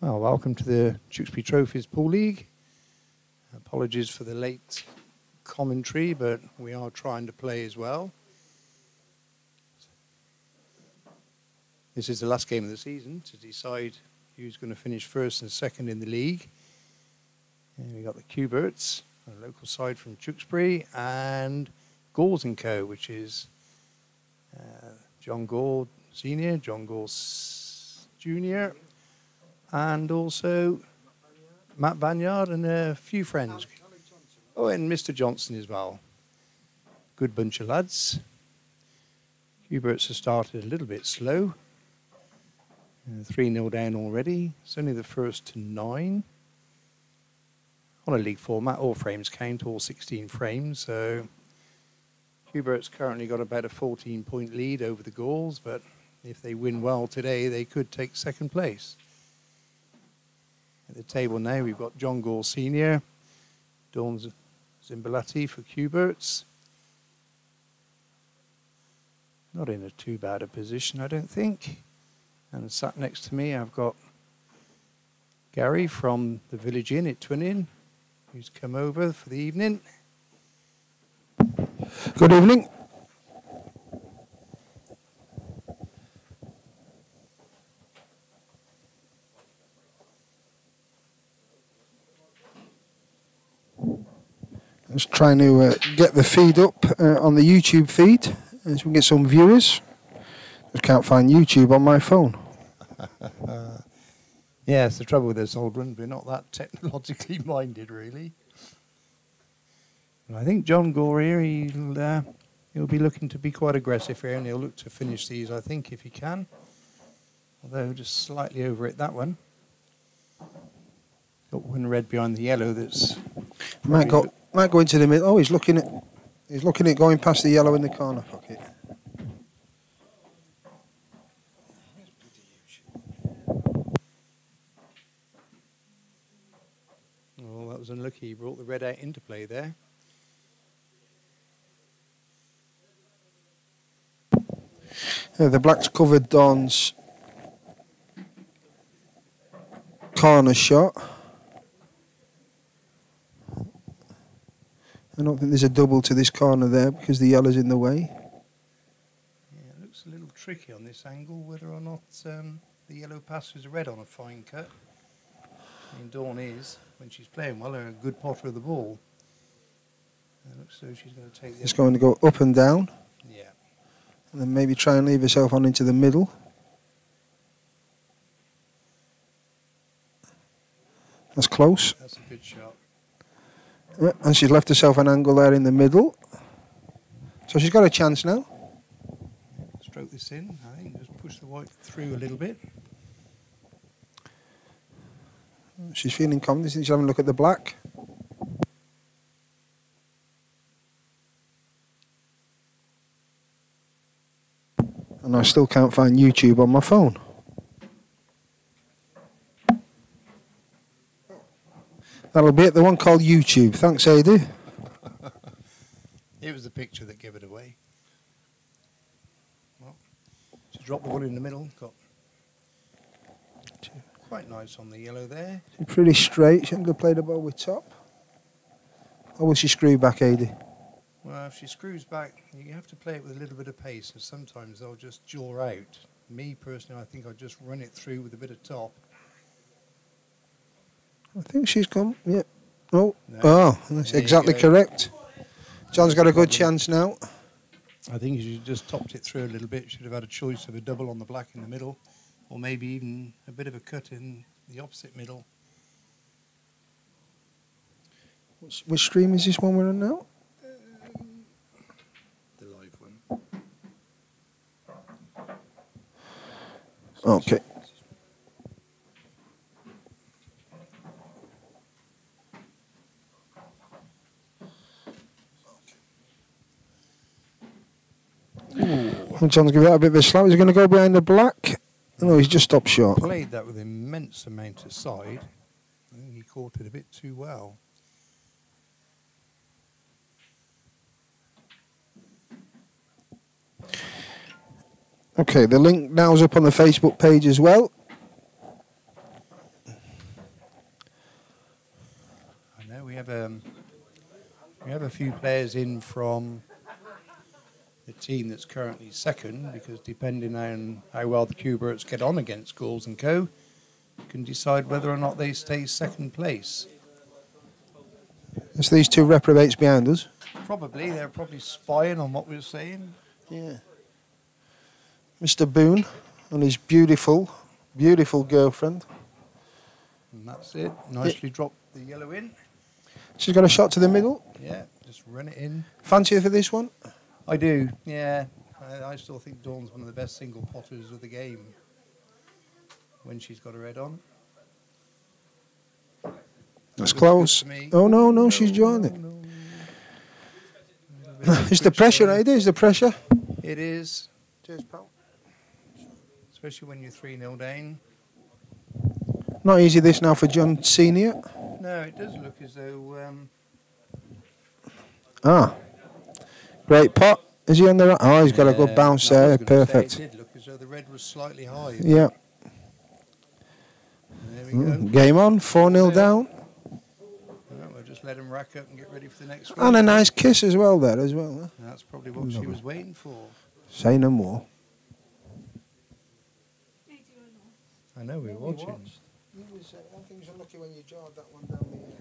Well, welcome to the Tewkesbury Trophies Pool League. Apologies for the late commentary, but we are trying to play as well. This is the last game of the season to decide who's going to finish first and second in the league. And we've got the Cueberts, a local side from Tewkesbury, and Gores Co, which is John Gore Senior, John Gore Junior, and also Matt Banyard and a few friends. Oh, and Mr. Johnson as well. Good bunch of lads. Cueberts have started a little bit slow. 3-0 down already. It's only the first to 9. On a league format, all frames count, all 16 frames. So Cueberts currently got about a 14-point lead over the Gauls, but if they win well today, they could take second place. At the table now, we've got John Gore Senior, Dawn Zimbalati for Cueberts. Not in a too bad a position, I don't think. And sat next to me, I've got Gary from the Village Inn at Twin Inn, who's come over for the evening. Good evening. Just trying to get the feed up on the YouTube feed so we can get some viewers. Just can't find YouTube on my phone. Yeah, it's the trouble with this old one. We're not that technologically minded, really. And I think John Gore here, he'll be looking to be quite aggressive here, and he'll look to finish these, I think, if he can. Although just slightly over it, that one. Got one red behind the yellow that's... Might go into the middle. Oh, he's looking at going past the yellow in the corner pocket. Oh, that was unlucky. He brought the red out into play there. The black's covered Dawn's corner shot. I don't think there's a double to this corner there because the yellow's in the way. Yeah, it looks a little tricky on this angle, whether or not the yellow passes a red on a fine cut. I mean, Dawn is, when she's playing well, a good potter of the ball. It looks as though she's going to take the... It's going to go up and down. Yeah. And then maybe try and leave herself on into the middle. That's close. That's a good shot. And she's left herself an angle there in the middle. So she's got a chance now. Stroke this in, I think. Just push the white through a little bit. She's feeling confident. She's having a look at the black. And I still can't find YouTube on my phone. That'll be it, the one called YouTube. Thanks, Adi. It was the picture that gave it away. Well, she dropped the one in the middle. Got quite nice on the yellow there. She's pretty straight. She ain't going to play the ball with top. Or will she screw back, Adi? Well, if she screws back, you have to play it with a little bit of pace, and sometimes they'll just jaw out. Me, personally, I think I'll just run it through with a bit of top. I think she's gone, yeah. Oh, No. Oh, that's exactly correct. John's got a good chance now. I think she just topped it through a little bit. Should have had a choice of a double on the black in the middle, or maybe even a bit of a cut in the opposite middle. Which stream is this one we're on now? The live one. Okay. And John's giving that a bit of a slap. Is he going to go behind the black? No, he's just stopped short. Played that with immense amount of side. I think he caught it a bit too well. Okay, the link now is up on the Facebook page as well. few players in from the team that's currently second, because depending on how well the Cueberts get on against Gores Co, can decide whether or not they stay second place. It's these two reprobates behind us. Probably, they're probably spying on what we're saying. Yeah. Mr. Boone and his beautiful, beautiful girlfriend. And that's it. Nicely dropped the yellow in. She's got a shot to the middle. Yeah, just run it in. Fancy her for this one? I do, yeah. I still think Dawn's one of the best single potters of the game when she's got her head on. That's close. Oh, no, she's joined it. No. It's the pressure, it is the pressure. It is. Cheers, pal. Especially when you're 3-0 down. Not easy this now for John Senior. No, it does look as though... Great pot. Is he on the right? Oh, he's got a good bounce there. Perfect. It did look as though the red was slightly high. Yeah. There we go. Game on, 4-0 down. Well, we'll just let him rack up and get ready for the next one. And a nice kiss as well there as well. Huh? That's probably what she was waiting for. Say no more. I know, we were watching. I think it was unlucky when you jarred that one down the air.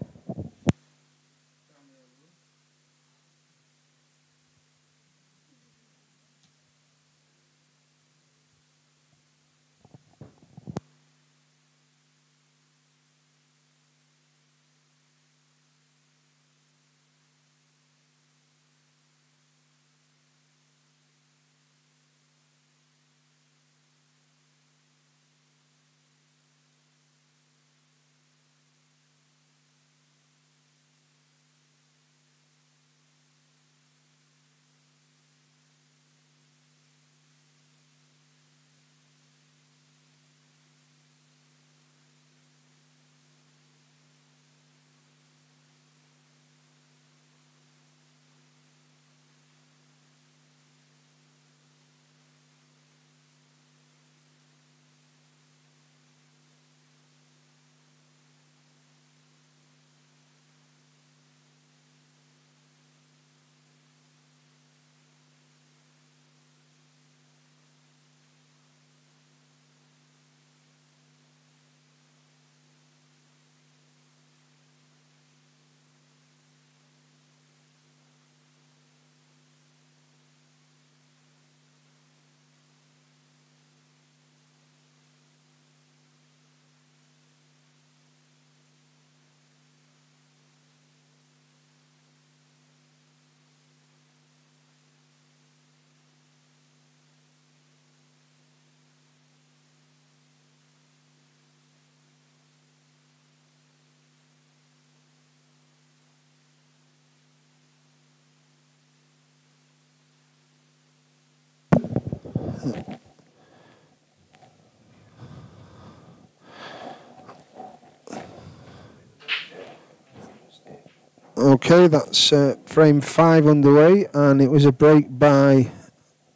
Okay, that's frame 5 underway, and it was a break by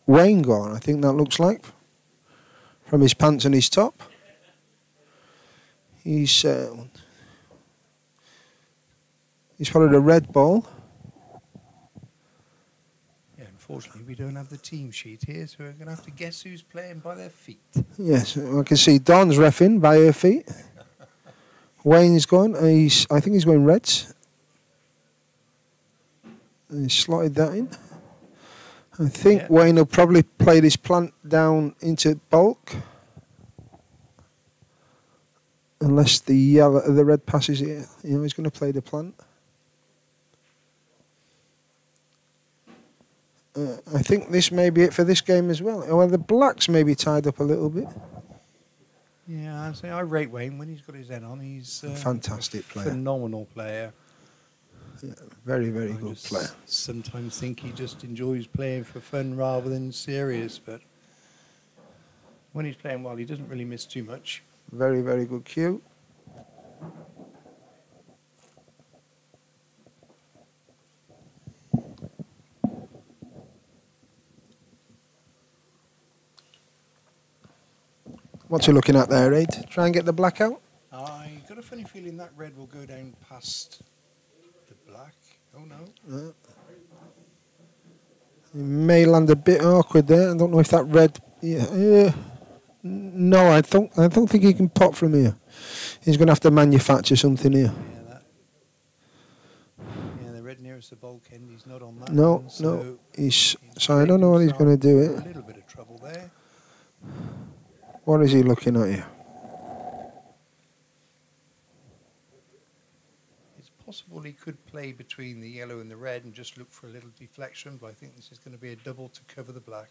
Wayne Gore, I think that looks like, from his pants and his top. He's followed a red ball. Yeah, unfortunately, we don't have the team sheet here, so we're going to have to guess who's playing by their feet. Yes, I can see Dawn's reffing by her feet. Wayne's going. I think he's going reds. And he slotted that in. I think Wayne will probably play this plant down into bulk. Unless the red passes here. You know, he's going to play the plant. I think this may be it for this game as well. Well, the blacks may be tied up a little bit. Yeah, I rate Wayne when he's got his head on. He's a fantastic player. Phenomenal player. Yeah, very, very good player. Sometimes think he just enjoys playing for fun rather than serious, but when he's playing well, he doesn't really miss too much. Very, very good cue. What's he looking at there, Aid? Try and get the black out? I got a funny feeling that red will go down past the black. Oh no. He may land a bit awkward there. I don't know if that red. Yeah. No, I don't think he can pot from here. He's going to have to manufacture something here. Yeah, the red nearest the bulkhead. He's not on that. No, one, so so I don't know what he's going to do it. A little bit of trouble there. What is he looking at here? It's possible he could play between the yellow and the red and just look for a little deflection, but I think this is going to be a double to cover the black.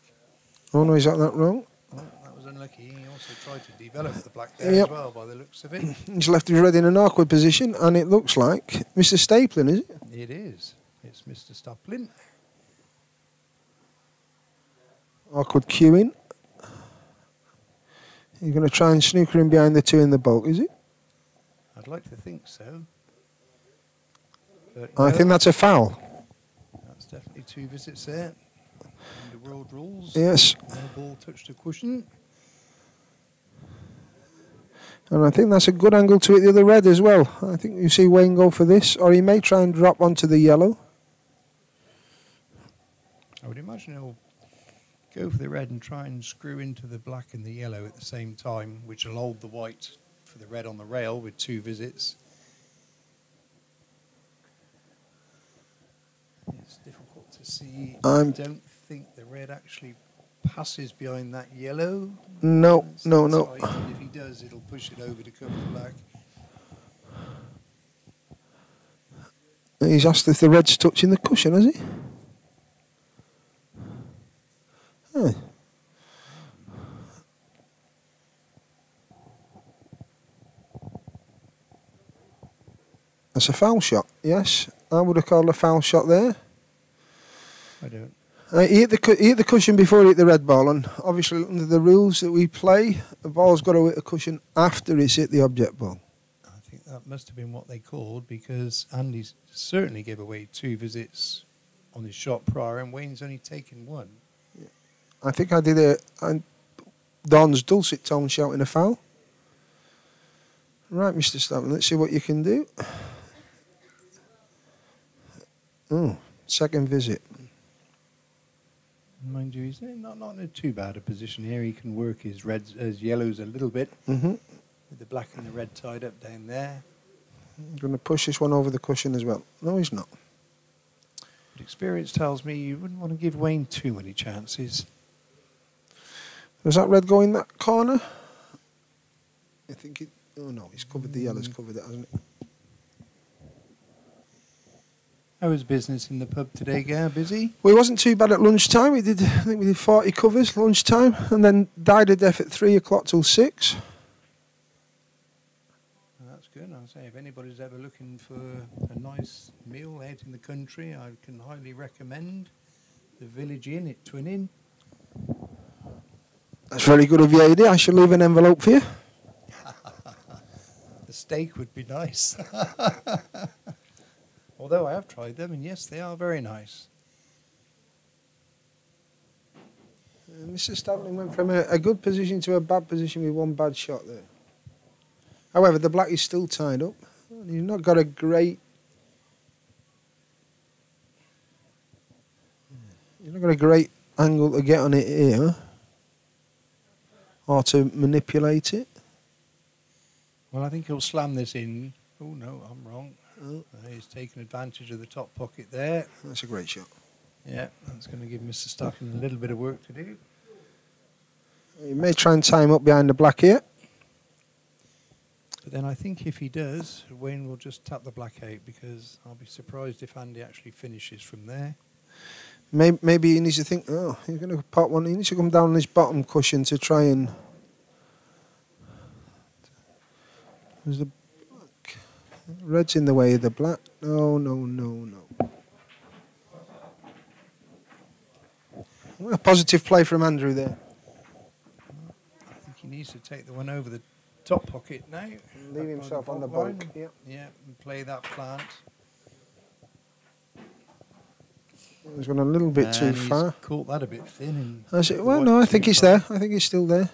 Oh no, is that wrong? Oh, that was unlucky. He also tried to develop the black there as well, by the looks of it. He's left his red in an awkward position, and it looks like Mr. Stapling, is it? It is. It's Mr. Stapling. Awkward queuing. He's going to try and snooker in behind the two in the bulk, is it? I'd like to think so. But I think that's a foul. That's definitely 2 visits there. Under world rules. Yes. No ball touched a cushion. And I think that's a good angle to hit the other red as well. I think you see Wayne go for this, or he may try and drop onto the yellow. I would imagine he'll go for the red and try and screw into the black and the yellow at the same time, which will hold the white for the red on the rail with 2 visits. It's difficult to see. I don't think the red actually passes behind that yellow. No. And if he does, it'll push it over to cover the black. He's asked if the red's touching the cushion, has he? Huh. That's a foul shot, yes. I would have called a foul shot there. I don't. He hit the cushion before he hit the red ball, and obviously under the rules that we play, the ball's got to hit the cushion after it's hit the object ball. I think that must have been what they called, because Andy certainly gave away 2 visits on his shot prior, and Wayne's only taken 1. I think I did Don's dulcet tone shouting a foul. Right, Mr. Stanton, let's see what you can do. Oh, second visit. Mind you, he's not in too bad a position here. He can work his yellows a little bit. With the black and the red tied up down there. I'm going to push this one over the cushion as well. No, he's not. But experience tells me you wouldn't want to give Wayne too many chances. Does that red go in that corner? I think it... Oh no, he's covered the yellow's covered it, hasn't it? How was business in the pub today, Gar? Busy? Well, it wasn't too bad at lunchtime. I think we did 40 covers lunchtime, and then died a death at 3 o'clock till 6. Well, that's good. I'll say if anybody's ever looking for a nice meal out in the country, I can highly recommend the Village Inn at Twinning. That's very good of you, Eddie. I shall leave an envelope for you. The steak would be nice. Although I have tried them, and yes, they are very nice. Mr. Stanley went from a good position to a bad position with 1 bad shot there. However, the black is still tied up. He's not got a great... He's not got a great angle to get on it here. Or to manipulate it. Well, I think he'll slam this in. Oh, no, I'm wrong. He's taken advantage of the top pocket there. That's a great shot. Yeah, that's going to give Mr. Stockton a little bit of work to do. He may try and tie him up behind the black here. But then I think if he does, Wayne will just tap the black out, because I'll be surprised if Andy actually finishes from there. Maybe he needs to think, oh, he's going to pot one. He needs to come down on his bottom cushion to try and... There's the black. Red's in the way of the black. No. A positive play from Andrew there. I think he needs to take the one over the top pocket now. Leave himself on the bulk. Yeah, and play that plant. He's gone a little bit too far. Caught that a bit thin. Well, no, I think it's there. I think it's still there.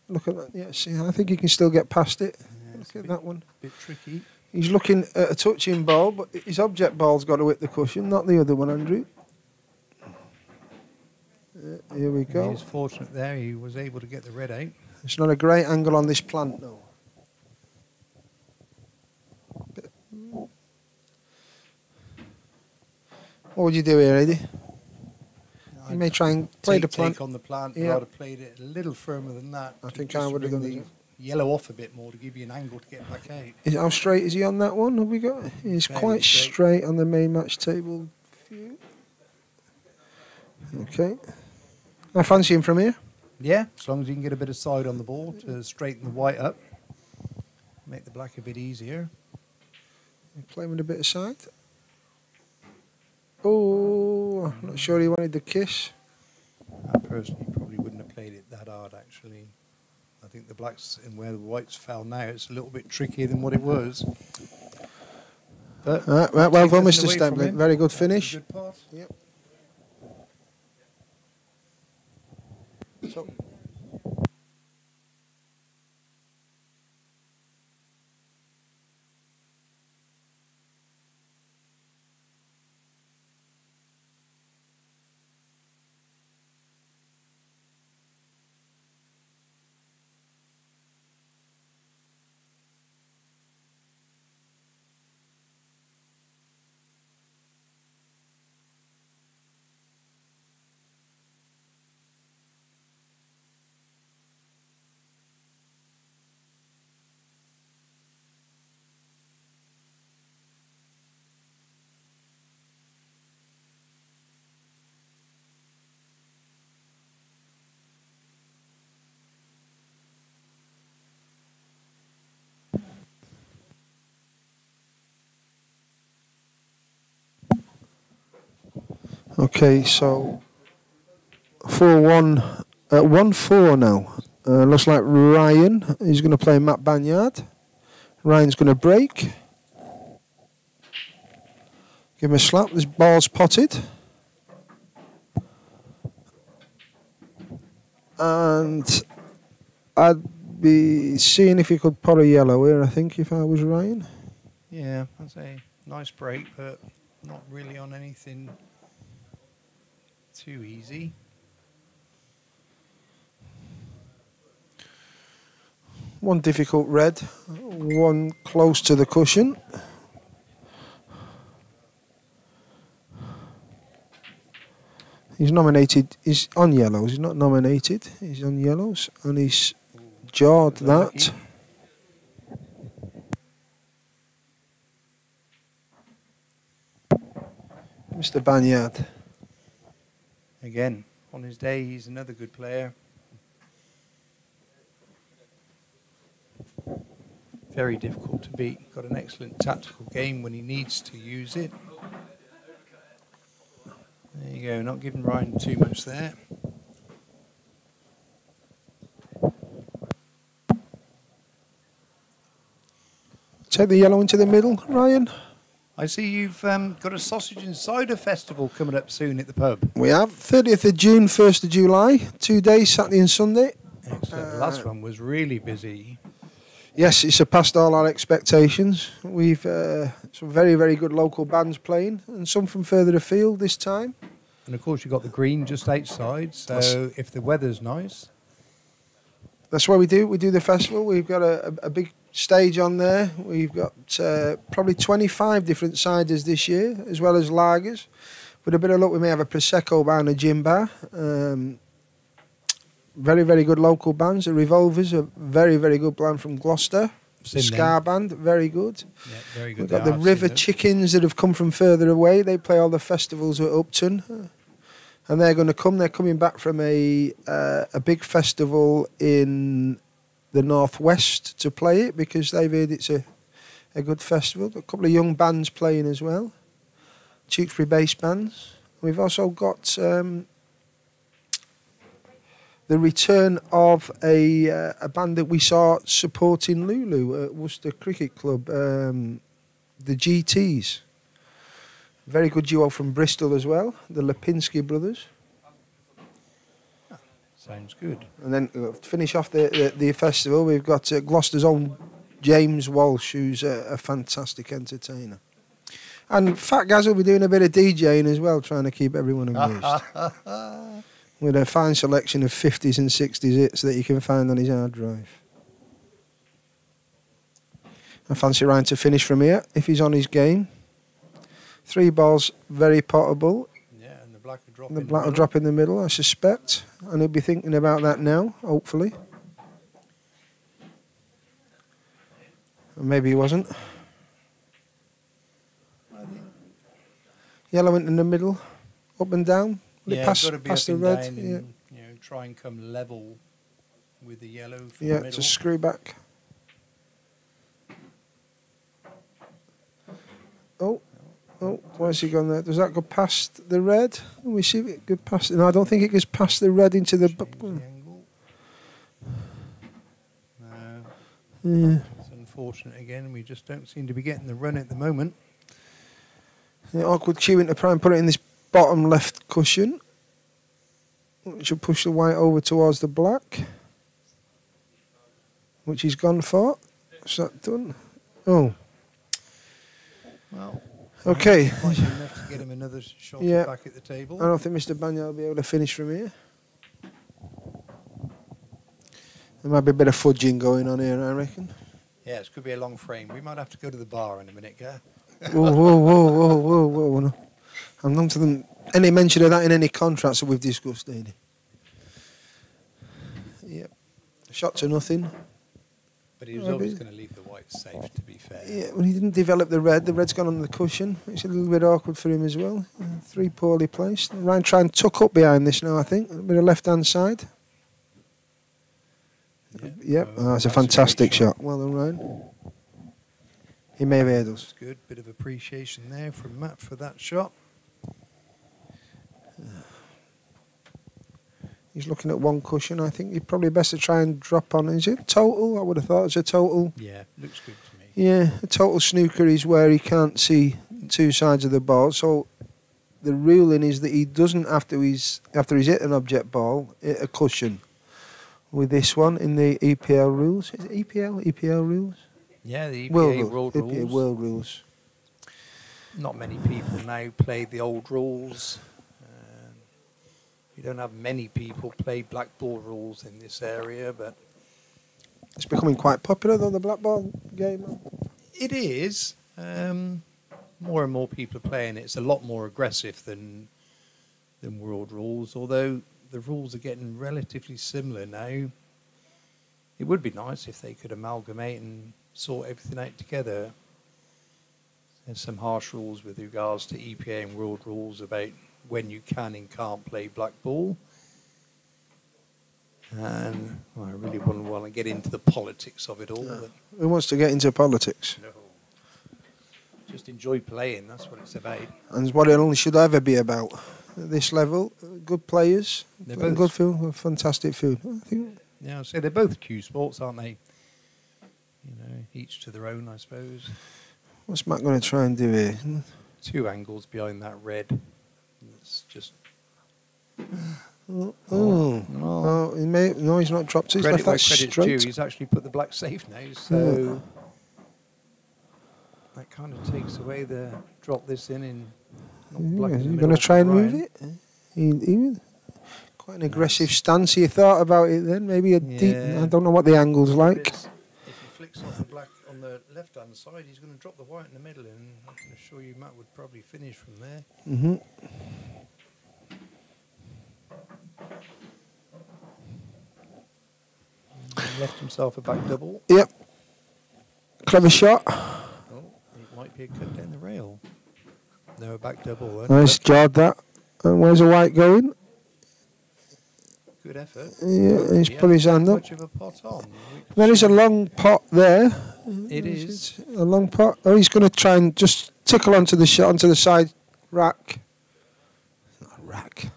Look at that. Yeah, see, I think he can still get past it. Yeah, look at that one. Bit tricky. He's looking at a touching ball, but his object ball's got to hit the cushion, not the other one, Andrew. Here we He go. was fortunate there. He was able to get the red out. It's not a great angle on this plant, though. What would you do here, Eddie? You may try and play the plant. Take on the plant. Yeah. I'd have played it a little firmer than that. I think just I would have bring done the it. yellow off a bit more to give you an angle to get back out. How straight is he on that one? Have we got? He's Fairly quite straight. straight on the main match table view. Okay. I fancy him from here. Yeah, as long as you can get a bit of side on the ball to straighten the white up, make the black a bit easier. Play with a bit of side. Oh, I'm not sure he wanted the kiss. I personally probably wouldn't have played it that hard, actually. I think the blacks and where the whites fell now, it's a little bit trickier than what it was. But Well done, Mr. Stempling. Very good finish. Good pass. Yep. So. Okay, so 4-1, 1-4 now. Looks like Ryan is going to play Matt Banyard. Ryan's going to break. Give him a slap. This ball's potted. And I'd be seeing if he could pot a yellow here, I think, if I was Ryan. Yeah, that's a nice break, but not really on anything too easy. One difficult red, one close to the cushion. He's nominated, he's on yellows, he's not nominated, he's on yellows, and he's jawed that. Mr. Banyard. Again, on his day, he's another good player. Very difficult to beat. Got an excellent tactical game when he needs to use it. There you go, not giving Ryan too much there. Take the yellow into the middle, Ryan. I see you've got a sausage and cider festival coming up soon at the pub. We have 30th of June, 1st of July, 2 days, Saturday and Sunday. Excellent. The last one was really busy. Yes, it surpassed all our expectations. We've some very, very good local bands playing, and some from further afield this time. And of course, you've got the green just outside, so if the weather's nice. That's what we do. We do the festival. We've got a big stage on there. We've got probably 25 different ciders this year, as well as lagers. With a bit of luck, we may have a Prosecco bar and a gin bar. Very, very good local bands. The Revolvers, a very, very good band from Gloucester. The Ska band, very good. Yeah, very good. We've got the River Chickens that have come from further away. They play all the festivals at Upton. And they're going to come. They're coming back from a big festival in the northwest to play it because they've heard it's a good festival. A couple of young bands playing as well. Tewkesbury based bands. We've also got the return of a band that we saw supporting Lulu at Worcester Cricket Club, the GTs. Very good duo from Bristol as well, the Lipinski brothers. Sounds good. And then to finish off the festival, we've got Gloucester's own James Walsh, who's a fantastic entertainer. And Fat Gaz will be doing a bit of DJing as well, trying to keep everyone amused. with a fine selection of 50s and 60s hits that you can find on his hard drive. I fancy Ryan to finish from here if he's on his game. 3 balls, very potable. Yeah, and the black will drop. The black will drop in the middle, I suspect, and he'll be thinking about that now, hopefully. Or maybe he wasn't. Yellow in the middle, up and down. Yeah, past, got to be past up the and red. down Yeah, and, try and come level with the yellow from the yeah, middle. just screw back. Oh, where's he gone there? Does that go past the red? We see if it goes past. No, I don't think it goes past the red into the. Change the angle. No. Yeah. It's unfortunate again. We just don't seem to be getting the run at the moment. Yeah, awkward cueing to try and put it in this bottom left cushion, which will push the white over towards the black, which he's gone for. Is that done? Oh. Well, okay. might be enough to get him another shot back at the table. I don't think Mr. Banyard will be able to finish from here. There might be a bit of fudging going on here, I reckon. Yeah, it could be a long frame. We might have to go to the bar in a minute, Gar. Whoa. No. I'm not to them. Any mention of that in any contracts that we've discussed, Dady? Yep. Shot to nothing. But he was always going to leave the white safe, to be fair. Yeah, well, he didn't develop the red. The red's gone on the cushion. It's a little bit awkward for him as well. 3 poorly placed. Ryan try and tuck up behind this now, I think. A bit of left-hand side. Yep. That's a fantastic shot. Well done, Ryan. He may have heard us. That's good. Bit of appreciation there from Matt for that shot. He's looking at one cushion. I think you're probably best to try and drop on. Is it total? I would have thought it's a total. Yeah, looks good to me. Yeah, a total snooker is where he can't see 2 sides of the ball. So the ruling is that he doesn't, after he's hit an object ball, hit a cushion. With this one in the EPL rules. Is it EPL rules? Yeah, the EPA World World EPA Rules. World Rules. Not many people now play the old rules. We don't have many people play black ball rules in this area, but It's becoming quite popular, though, the black ball game. it is. More and more people are playing it. It's a lot more aggressive than world rules, although the rules are getting relatively similar now. It would be nice if they could amalgamate and sort everything out together. There's some harsh rules with regards to EPA and world rules about when you can and can't play black ball. And I really wouldn't want to get into the politics of it all. No. But Who wants to get into politics? no. Just enjoy playing, that's what it's about. And it's what it only should ever be about. At this level, good players, They're both- good food, fantastic food. I think. Yeah, I'd say they're both Q sports, aren't they? Each to their own, I suppose. What's Matt going to try and do here? 2 angles behind that red. It's just He's not dropped it. He's credit left where that credit's straight. due. He's actually put the black safe now, so that kind of takes away the drop this in black in the He's middle going to try and for move Ryan. it. He quite an aggressive stance. You thought about it then? Maybe a deep. Yeah. I don't know what the angle's like. If he flicks off the black on the left-hand side, he's going to drop the white in the middle, and I can assure you Matt would probably finish from there. Mm-hmm. Left himself a back double. Yep. Clever shot. Oh, it might be a cut down the rail. No, a back double. Nice jarred that. And where's the white going? Good effort. Yeah, he's put his hand up. Much of a pot on. There is a long pot there. It is. A long pot. Oh, he's going to try and just tickle onto the shot, onto the side rack. Not a rack.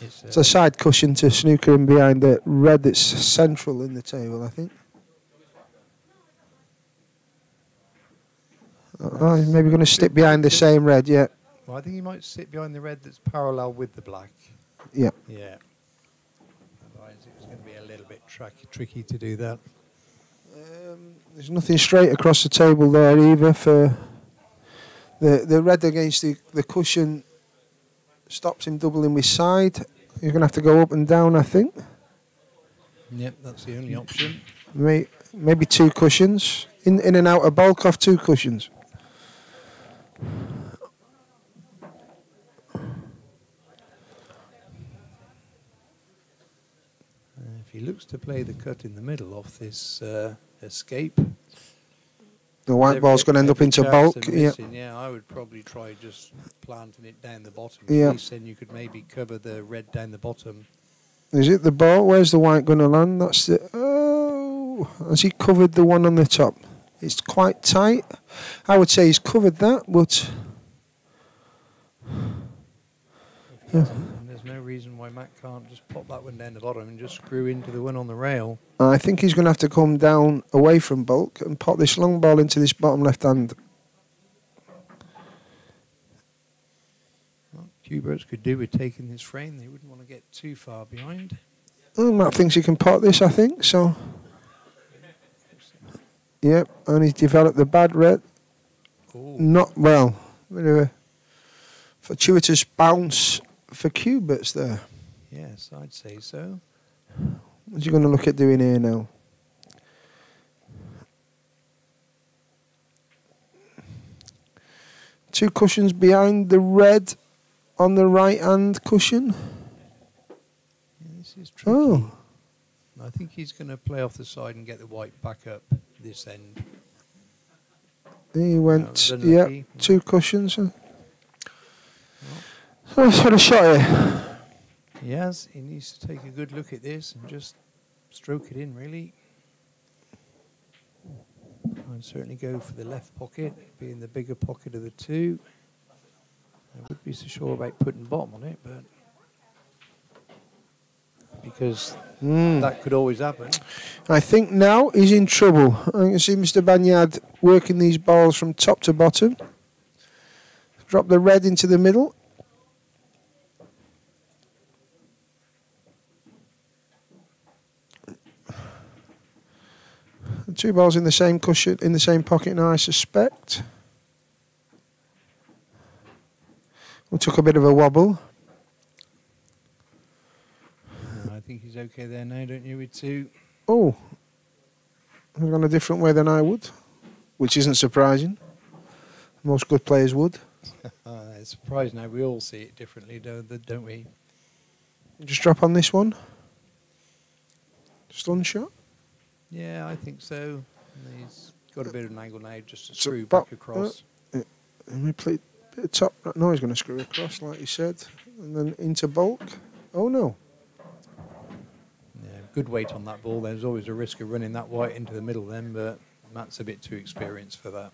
It's a side cushion to snooker in behind the red that's central in the table, I think. Oh, he's maybe going to stick behind the same red, yeah. Well, I think he might sit behind the red that's parallel with the black. Yeah. Yeah. Otherwise, it's going to be a little bit tricky to do that. There's nothing straight across the table there either for the red against the cushion. Stops him doubling with side. You're going to have to go up and down, I think. Yep, that's the only option. Maybe 2 cushions. In and out of bulk off 2 cushions. If he looks to play the cut in the middle off this escape, The white ball's going to end up into bulk. Yeah, I would probably try just planting it down the bottom. Yeah. At least then you could maybe cover the red down the bottom. Is it the ball? Where's the white going to land? That's the... Oh! Has he covered the one on the top? It's quite tight. I would say he's covered that, but... Yeah. And there's no reason why Matt can't just pop that one down the bottom and just screw into the one on the rail. I think he's going to have to come down away from bulk and pop this long ball into this bottom left hand. Well, Cueberts could do with taking this frame. They wouldn't want to get too far behind. Oh, Matt thinks he can pot this, I think, so... Yep, and he's developed the bad red. Ooh. Not well. Bit of a fortuitous bounce for Cueberts there. Yes, I'd say so. What's he going to look at doing here now? Two cushions behind the red on the right hand cushion. Yeah, this is tricky. Oh. I think he's going to play off the side and get the white back up this end. He went, unlucky. 2 cushions. So that's had a shot here. Yes, he needs to take a good look at this and just stroke it in, really. I'd certainly go for the left pocket, being the bigger pocket of the 2. I would be so sure about putting bottom on it, but because that could always happen. I think now he's in trouble. I can see Mr. Banyard working these balls from top to bottom. Drop the red into the middle. The 2 balls in the same cushion, in the same pocket now, I suspect. We took a bit of a wobble. I think he's okay there now, don't you, with 2? Oh, I've gone a different way than I would, which isn't surprising. Most good players would. It's surprising how we all see it differently, don't we? Just drop on this one. Stun shot. Yeah, I think so. And he's got a bit of an angle now just to screw back back across. And we play a bit of top. No, he's going to screw across, like you said. And then into bulk. Oh, no. Yeah, good weight on that ball. There's always a risk of running that white into the middle then, but Matt's a bit too experienced for that.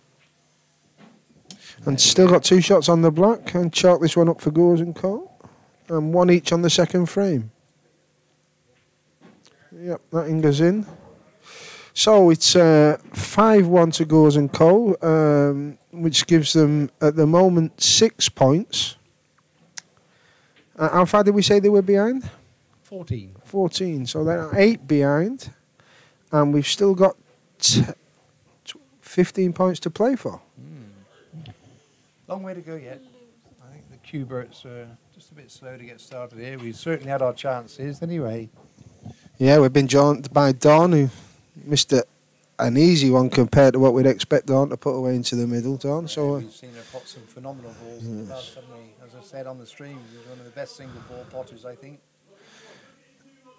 And still got 2 shots on the black. And chalk this one up for Gores Co. And 1 each on the second frame. Yep, that goes in. So it's 5-1 to Gores Co, which gives them, at the moment, 6 points. How far did we say they were behind? 14. 14. So they're 8 behind. And we've still got 15 points to play for. Long way to go yet. I think the Cueberts are just a bit slow to get started here. We've certainly had our chances anyway. Yeah, we've been joined by Don, who missed an easy one compared to what we'd expect Don to put away into the middle, Don. So we've seen her pot some phenomenal balls in the past, haven't we? As I said on the stream, she's one of the best single ball potters, I think.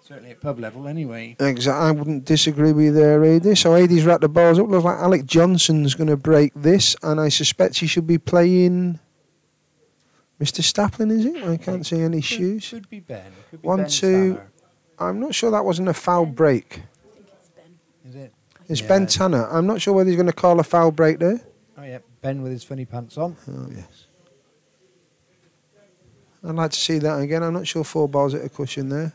Certainly at pub level, anyway. Exactly, I wouldn't disagree with you there, Adi. So Adi's wrapped the balls up. Looks like Alec Johnson's going to break this, and I suspect he should be playing Mr. Staplin, is it? I can't see any shoes. Could be Ben. Could be 1, Ben 2. Tanner. I'm not sure that wasn't a foul break. I think it's Ben. Is it? It's Yeah. Ben Tanner. I'm not sure whether he's going to call a foul break there. Oh, yeah. Ben with his funny pants on. Oh, yes. I'd like to see that again. I'm not sure 4 balls at a cushion there.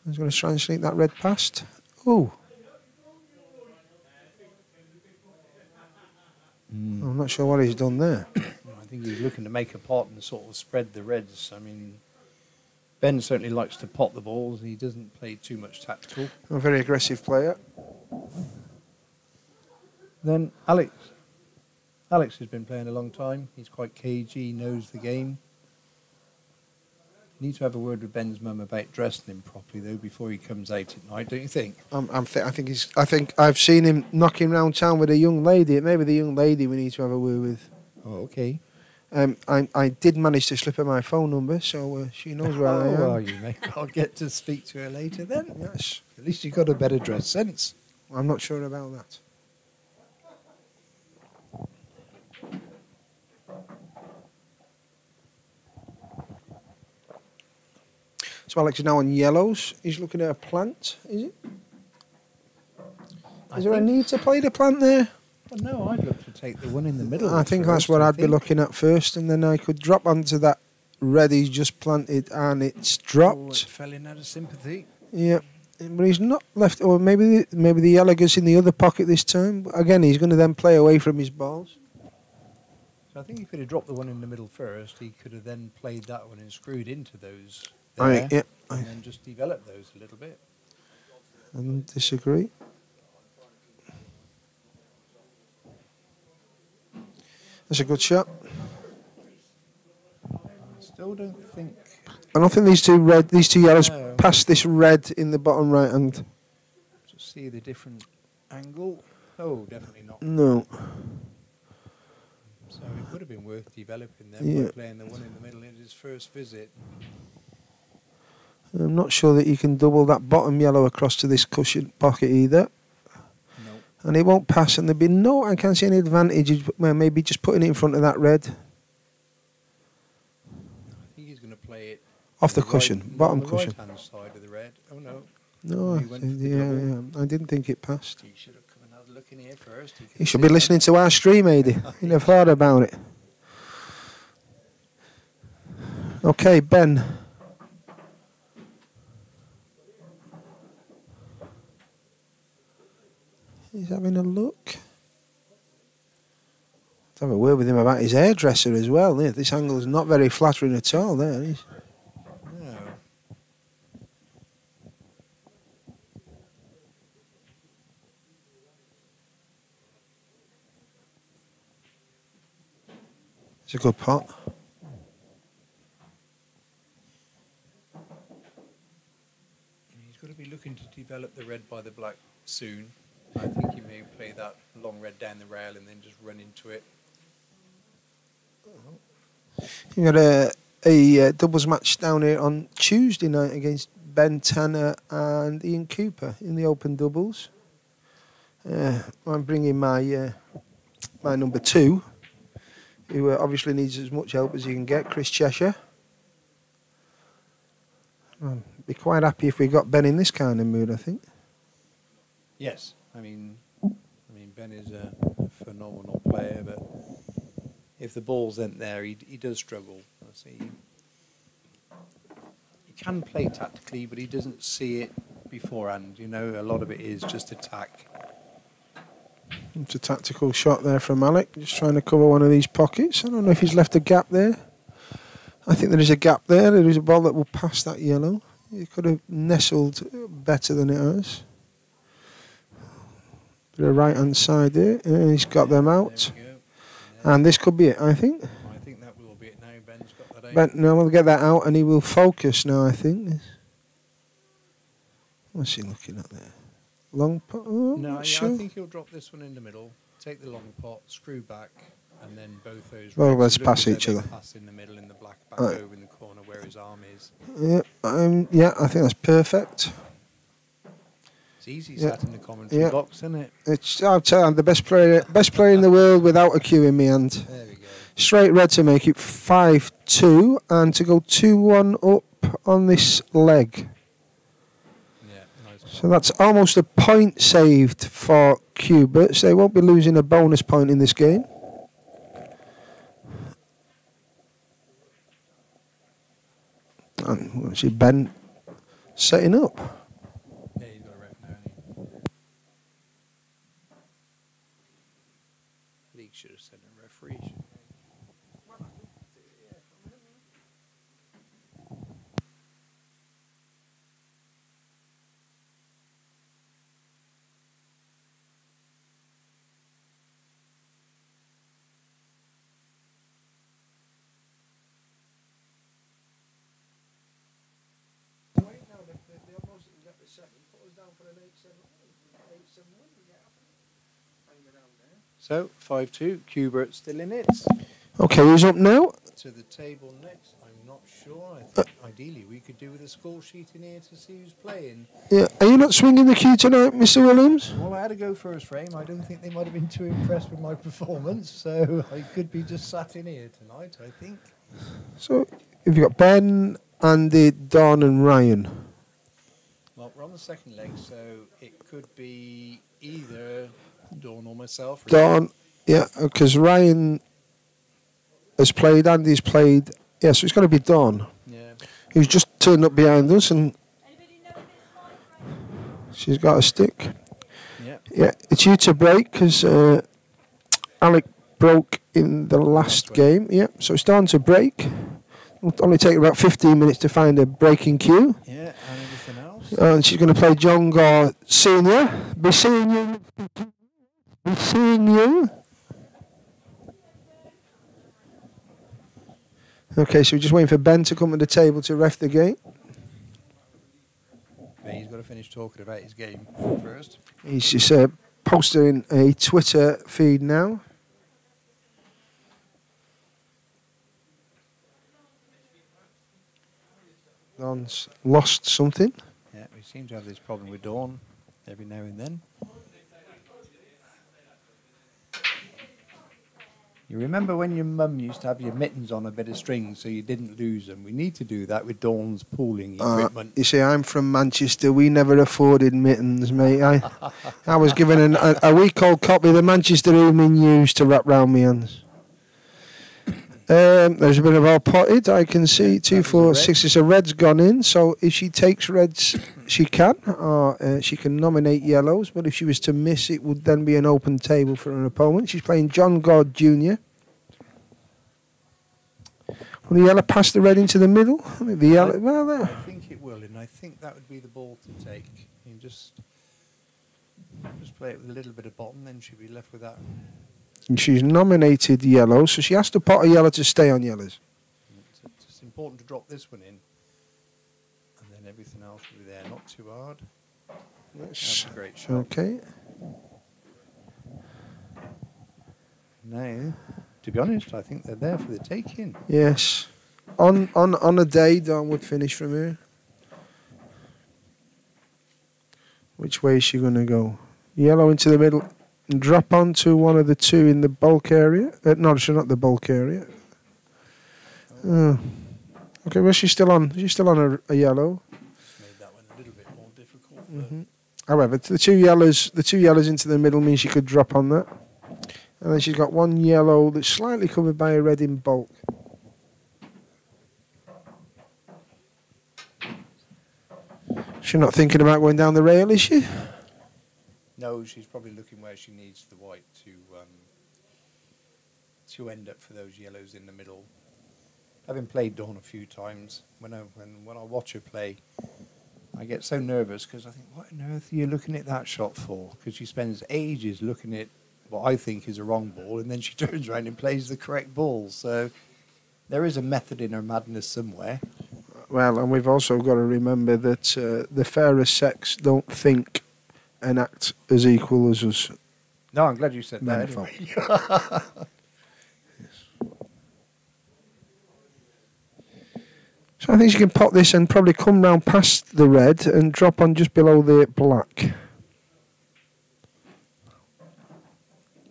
He's going to try and sneak that red past. Oh. I'm not sure what he's done there. I think he's looking to make a pot and sort of spread the reds. I mean, Ben certainly likes to pot the balls. He doesn't play too much tactical. A very aggressive player. Then Alex. Alex has been playing a long time. He's quite cagey, knows the game. Need to have a word with Ben's mum about dressing him properly though before he comes out at night, don't you think? I think I've seen him knocking around town with a young lady. It may be the young lady we need to have a word with. Oh, okay. I did manage to slip her my phone number, so she knows where I am. Well, you may well get to speak to her later then. Yes. At least you got a better dress sense. I'm not sure about that. So Alex is now on yellows. He's looking at a plant, is it? Is there a need to play the plant there? Well, no, I'd look to take the one in the middle. I think that's what I'd be looking at first, and then I could drop onto that red he's just planted, and it's dropped. Oh, it fell in out of sympathy. Yeah, but he's not left. Or maybe the yellow goes in the other pocket this time. But again, he's going to then play away from his balls. So I think he could have dropped the one in the middle first. He could have then played that one and screwed into those Right, yeah. and then just developed those a little bit. I don't disagree. That's a good shot. I still don't think. I don't think these two yellows pass this red in the bottom right hand. Just see the different angle. Oh, definitely not. No. So it would have been worth developing them by playing the one in the middle in his first visit. I'm not sure that you can double that bottom yellow across to this cushion pocket either. No. And it won't pass, and I can't see any advantage. Well, maybe just putting it in front of that red. I think he's going to play it off the cushion, bottom cushion. Right hand side of the red. Oh no. No, I didn't think it passed. He should have come and had a look in here first. He should be listening to our stream, Adi. He never thought about it. Okay, Ben. He's having a look. Let's have a word with him about his hairdresser as well. Yeah, this angle is not very flattering at all there. No. It's a good pot. He's got to be looking to develop the red by the black soon. I think he may play that long red down the rail and then just run into it. You got a doubles match down here on Tuesday night against Ben Tanner and Ian Cooper in the open doubles. I'm bringing my number 2, who obviously needs as much help as he can get, Chris Cheshire. I'd be quite happy if we got Ben in this kind of mood, I think. Yes, I mean Ben is a phenomenal player, but if the balls aren't there, he does struggle. I see. He can play tactically, but he doesn't see it beforehand. You know, a lot of it is just attack. It's a tactical shot there from Alec, just trying to cover one of these pockets. I don't know if he's left a gap there. I think there is a gap there. There is a ball that will pass that yellow. He could have nestled better than it has. To the right hand side there, and he's got them out. And this could be it, I think. I think that will be it now. Ben's got that out. Ben, no, we'll get that out, and he will focus now, I think. What's he looking at there? Long pot? Oh, No, sure. I think he'll drop this one in the middle, take the long pot, screw back, and then both those. Well, reds let's look pass as though each they other. Pass in the middle in the black back Right. over in the corner where his arm is. Yeah, I think that's perfect. It's easy Yeah. sat in the commentary box, isn't it? I'll tell you, I'm the best player in the world without a cue in my hand. There we go. Straight red to make it 5-2 and to go 2-1 up on this leg. Yeah, nice. So that's almost a point saved for Cueberts. They won't be losing a bonus point in this game. And actually Ben setting up. Yeah, he's got a ref now, hasn't he? League should have sent a referee. shouldn't they? So 5-2. Cueberts still in it. Okay, who's up now? To the table next. I'm not sure. I think ideally we could do with a score sheet in here to see who's playing. Yeah, are you not swinging the cue tonight, Mr. Williams? Well, I had to go first frame. I don't think they might have been too impressed with my performance, so I could be just sat in here tonight, I think. So, have you got Ben, Andy, Don and Ryan? Well, we're on the second leg, so it could be either Dawn or myself. Don, yeah, because Ryan has played, Andy's played. Yeah, so it's got to be Dawn. Yeah. Who's just turned up behind us and she's got a stick. Yeah. Yeah, it's you to break because Alec broke in the last game. Yeah, so it's Dawn to break. It'll only take about 15 minutes to find a breaking cue. Yeah, and everything else. And she's going to play John Gore Senior. Be seeing you. Be seeing you. Okay, so we're just waiting for Ben to come to the table to ref the game. But he's got to finish talking about his game first. He's just posting a Twitter feed now. Don's lost something. Yeah, we seem to have this problem with Dawn every now and then. You remember when your mum used to have your mittens on a bit of string so you didn't lose them? We need to do that with Dawn's pooling equipment. You see, I'm from Manchester. We never afforded mittens, mate. I was given a week-old copy of the Manchester Evening News to wrap round my hands. There's a bit of all potted. I can see 2, 4, 6. So red's gone in. So if she takes reds, she can, or she can nominate yellows. But if she was to miss, it would then be an open table for an opponent. She's playing John God Jr. Will the yellow pass the red into the middle? I think the yellow. Well, there. I think it will, and I think that would be the ball to take. You just play it with a little bit of bottom, then she'll be left with that. And she's nominated yellow, so she has to pot a yellow to stay on yellows. It's important to drop this one in, and then everything else will be there. Not too hard. That's a great shot. Okay. No, to be honest, I think they're there for the taking. Yes. On a day, Dawn would finish from here. Which way is she going to go? Yellow into the middle. And drop onto one of the two in the bulk area. No, she's not the bulk area. Okay, well, she's still on. She's still on a yellow. Made that one a little bit more difficult. Mm-hmm. However, the two yellows into the middle means she could drop on that. And then she's got one yellow that's slightly covered by a red in bulk. She's not thinking about going down the rail, is she? No, she's probably looking where she needs the white to end up for those yellows in the middle. Having played Dawn a few times, when I watch her play, I get so nervous because I think, what on earth are you looking at that shot for? Because she spends ages looking at what I think is a wrong ball, and then she turns around and plays the correct ball. So there is a method in her madness somewhere. Well, and we've also got to remember that the fairer sex don't think and act as equal as us. No, I'm glad you said that. Anyway. So I think she can pop this and probably come round past the red and drop on just below the black.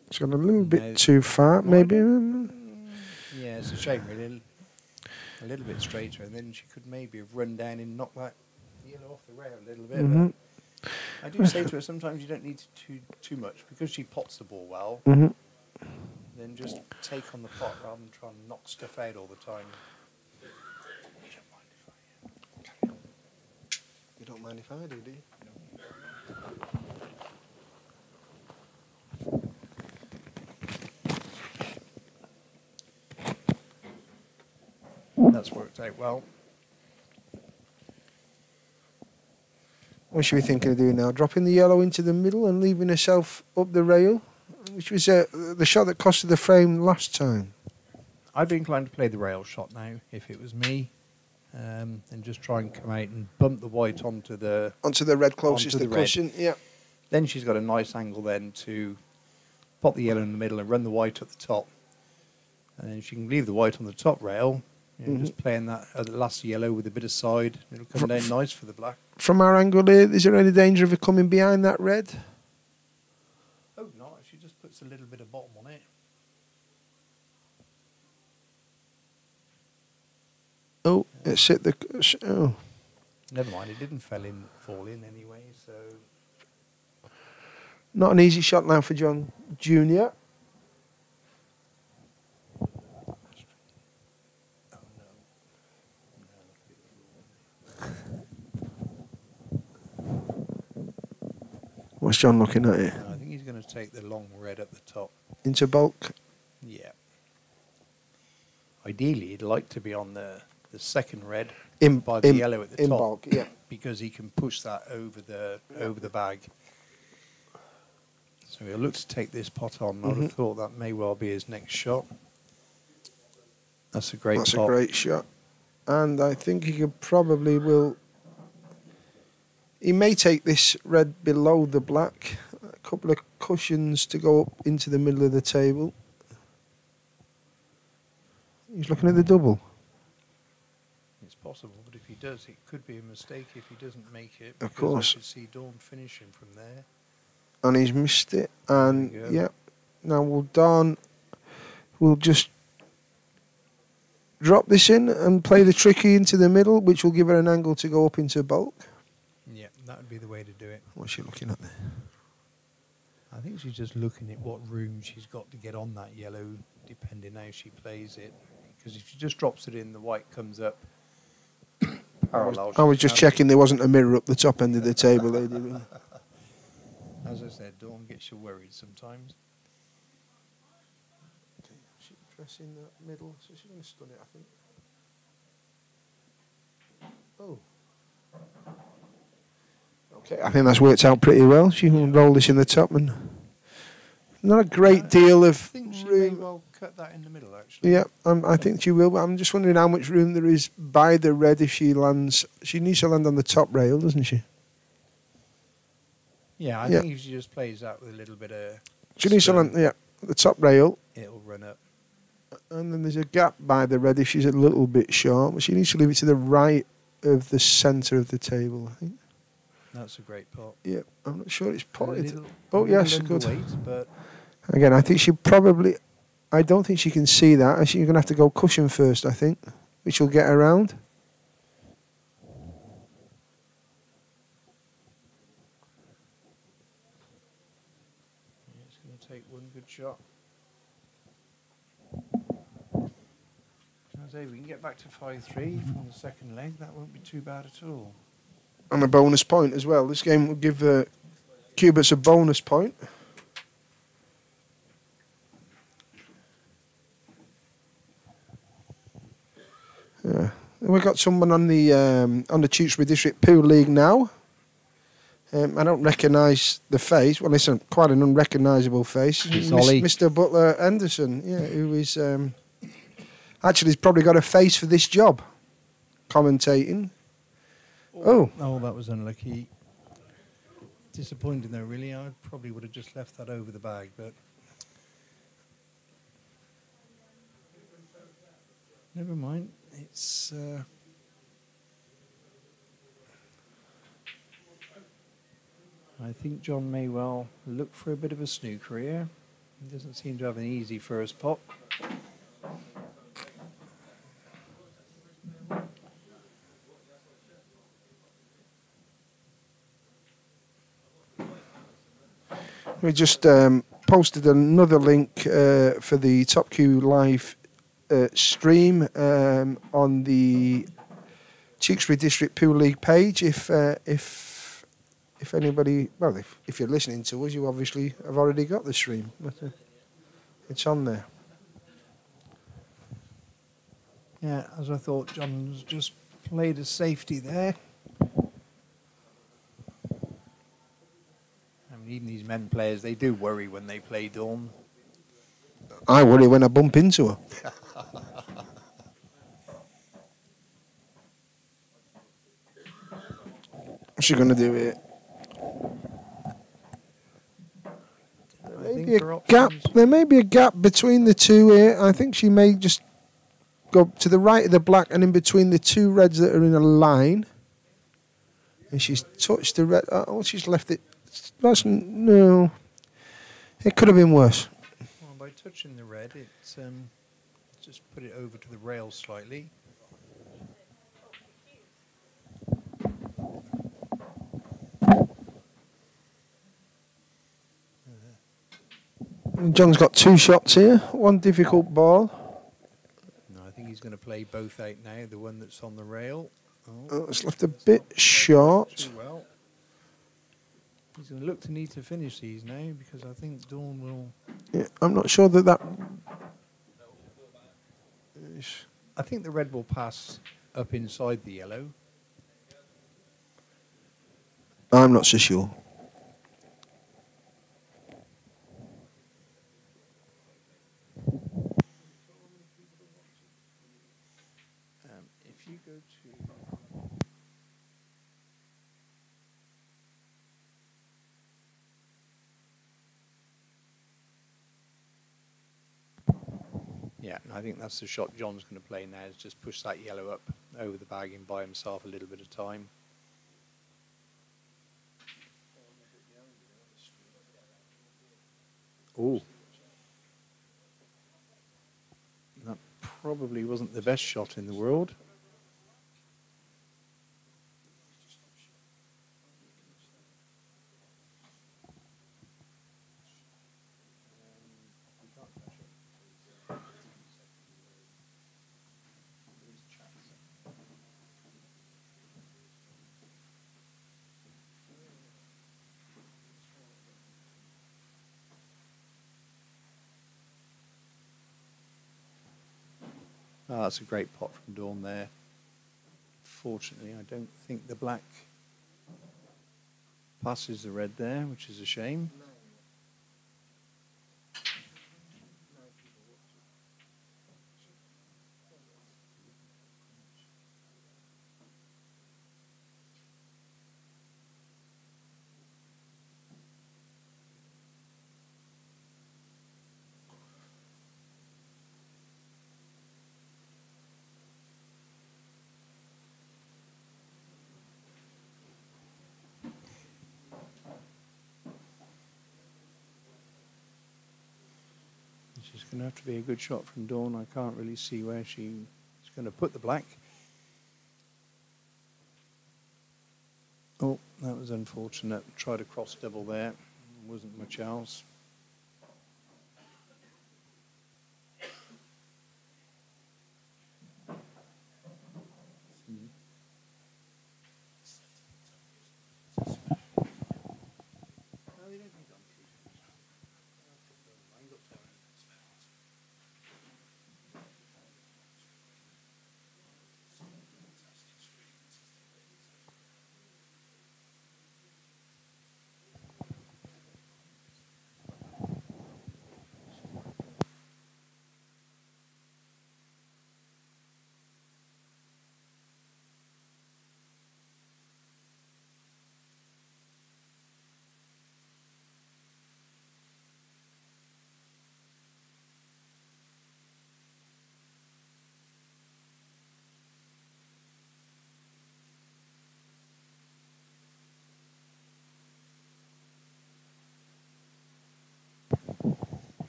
It's gone a little bit too far, maybe. Yeah, it's a shame, really. A little bit straighter, and then she could maybe have run down and knocked that yellow off the rail a little bit. Mm-hmm. I do say to her, sometimes you don't need too much, because she pots the ball well. Mm-hmm. Then just take on the pot rather than try and knock stuff out all the time. You don't mind if I do you? No. That's worked out well. What should we think of doing now? Dropping the yellow into the middle and leaving herself up the rail, which was the shot that costed the frame last time. I'd be inclined to play the rail shot now if it was me. and just try and come out and bump the white onto the red closest to the red. cushion. Yeah. Then she's got a nice angle then to pop the yellow in the middle and run the white at the top. And then she can leave the white on the top rail, just playing that last yellow with a bit of side. It'll come down nice for the black. From our angle here, is there any danger of it coming behind that red? Oh, no, she just puts a little bit of bottom on it. Oh, it's hit the... Oh. Never mind, it didn't fall in anyway, so... Not an easy shot now for John Jr. What's John looking at here? I think he's going to take the long red at the top. Into bulk? Yeah. Ideally, he'd like to be on the second red by the yellow at the in top. bulk, yeah. Because he can push that over the bag. So he'll look to take this pot on. I would have thought that may well be his next shot. That's a great pot. That's a great shot. And I think he could probably will... He may take this red below the black. A couple of cushions to go up into the middle of the table. He's looking at the double. It's possible, but if he does, it could be a mistake if he doesn't make it. Of course. I could see Dawn finishing from there. And he's missed it. And, yeah. Now, Dawn will just drop this in and play the tricky into the middle, which will give her an angle to go up into bulk. Yeah, that would be the way to do it. What's she looking at there? I think she's just looking at what room she's got to get on that yellow, depending how she plays it. Because if she just drops it in, the white comes up parallel. I was just checking there wasn't a mirror up the top end of the table, lady. As I said, Dawn gets you worried sometimes. Okay, she's pressing that middle, so she's going to stun it, I think. Oh. Okay, I think that's worked out pretty well. She can roll this in the top and not a great deal of I think she room. may well cut that in the middle, actually. Yeah, I think she will, but I'm just wondering how much room there is by the red if she lands. She needs to land on the top rail, doesn't she? Yeah, I think if she just plays that with a little bit of... She needs to land, the top rail. It'll run up. And then there's a gap by the red if she's a little bit short, but she needs to leave it to the right of the centre of the table, I think. That's a great pot. Yeah, I'm not sure it's potted. Oh, yes, good. But Again, I think she probably... I don't think she can see that. I think you're going to have to go cushion first, I think, which will get around. It's going to take one good shot. As I say, if we can get back to 5-3 from the second leg, that won't be too bad at all. And a bonus point as well. This game will give Cueberts a bonus point. Yeah. We've got someone on the Tewkesbury District Pool League now. I don't recognise the face. Well, it's quite an unrecognisable face. It's Ollie. Mr. Butler Anderson, who is actually he's probably got a face for this job, commentating. Oh, that was unlucky. Disappointing though, really. I probably would have just left that over the bag, but never mind. It's I think John may well look for a bit of a snooker here. He doesn't seem to have an easy first pot. we just posted another link for the Top Q live stream on the Tewkesbury District Pool League page. If anybody, well, if you're listening to us, you obviously have already got the stream, but it's on there. Yeah, as I thought, John's just played a safety there. I mean, even these men players, they do worry when they play Dawn. I worry when I bump into her. What's she going to do here? There may be a gap between the two here. I think she may just go to the right of the black and in between the two reds that are in a line. And she's touched the red. Oh, she's left it. No. It could have been worse. Well, by touching the red, it's just put it over to the rail slightly. John's got 2 shots here. One difficult ball. No, I think he's going to play both out now. The one that's on the rail. Oh, it's left a bit short. Too well. He's going to look to need to finish these now because I think Dawn will. Yeah, I'm not sure that. I think the red will pass up inside the yellow. I'm not so sure. If you go to. Yeah, I think that's the shot John's going to play now, is just push that yellow up over the bag and buy himself a little bit of time. Oh. That probably wasn't the best shot in the world. Oh, that's a great pot from Dawn there. Fortunately, I don't think the black passes the red there, which is a shame. It's going to have to be a good shot from Dawn. I can't really see where she's going to put the black. Oh, that was unfortunate. Tried a cross double there. Wasn't much else.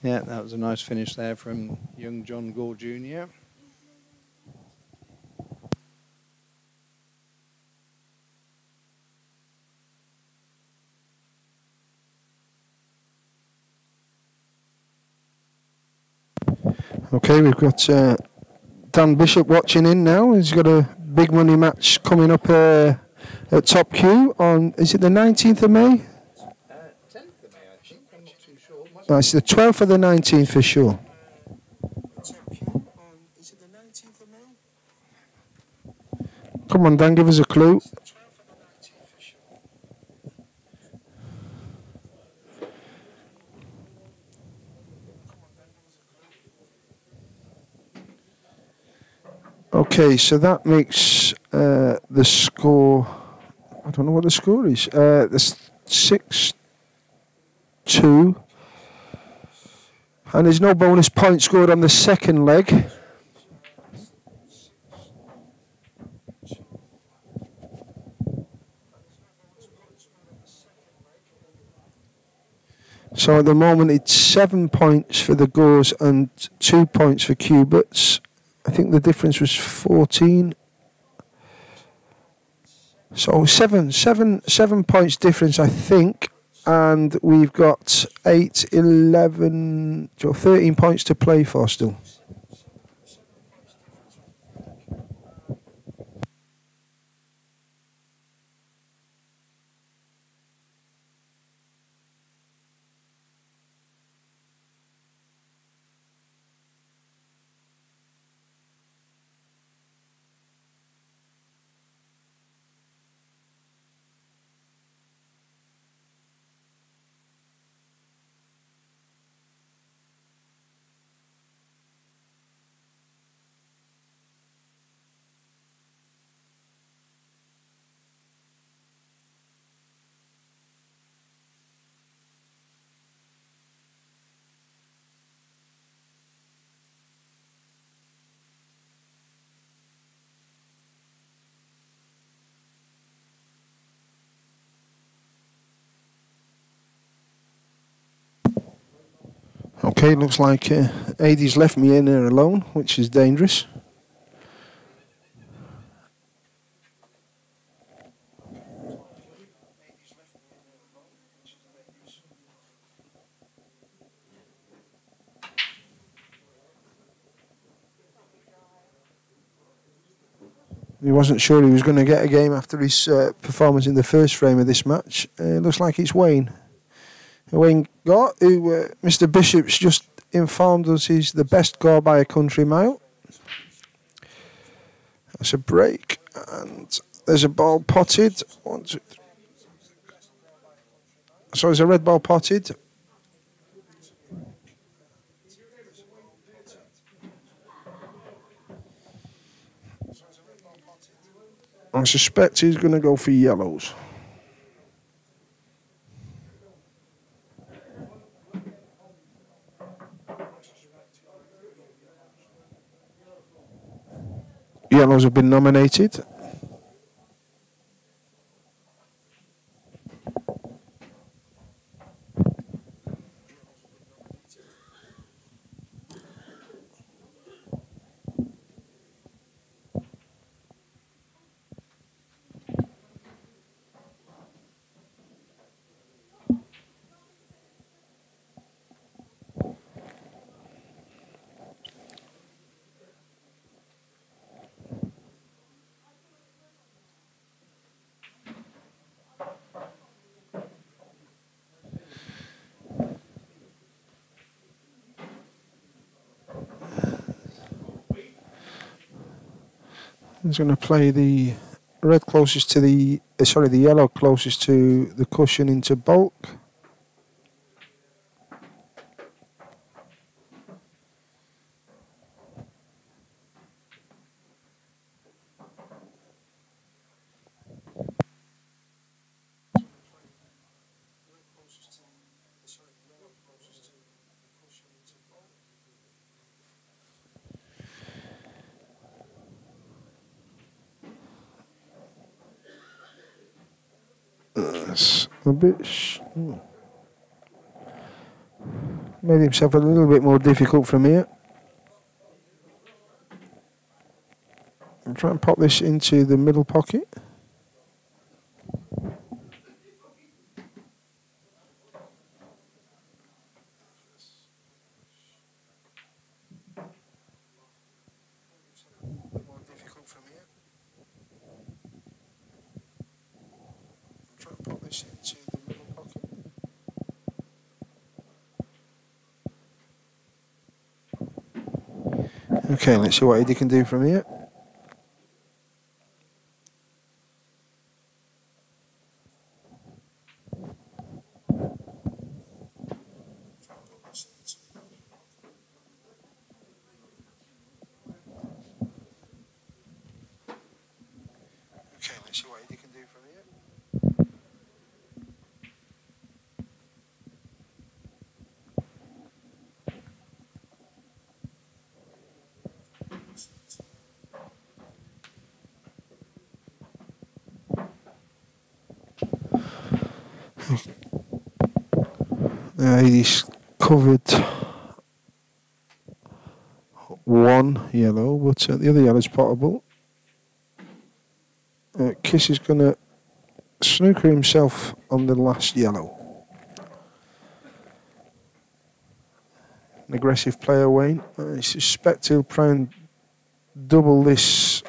Yeah, that was a nice finish there from young John Gore Jr. Okay, we've got Dan Bishop watching in now. He's got a big money match coming up at Top Q on, is it the 19th of May? 10th of May, I think. I'm not too sure. No, it's the 12th or the 19th for sure. Is it the 19th of May? Come on, Dan, give us a clue. Okay, so that makes the score I don't know what the score is. There's 6-2. And there's no bonus point scored on the second leg. So at the moment it's 7 points for the Gores and 2 points for Cueberts. I think the difference was 14. So seven points difference, I think. And we've got 8, 11, 13 points to play for still. Okay, looks like Adie's left me in here alone, which is dangerous. He wasn't sure he was going to get a game after his performance in the first frame of this match. Looks like it's Wayne. Wayne Gore, who Mr. Bishop's just informed us he's the best Gore by a country mile. That's a break, and there's a ball potted. 1, 2, 3. So there's a red ball potted. I suspect he's going to go for yellows. Yellows have been nominated. He's going to play the red closest to the yellow closest to the cushion into bulk. That's a bit... Made himself a little bit more difficult from here. I'll try and pop this into the middle pocket. Okay, let's see what Eddie can do from here. Okay, let's see what Eddie can do from here. He's covered one yellow, but the other yellow's potable. Kiss is going to snooker himself on the last yellow. An aggressive player, Wayne. I suspect he'll try and double this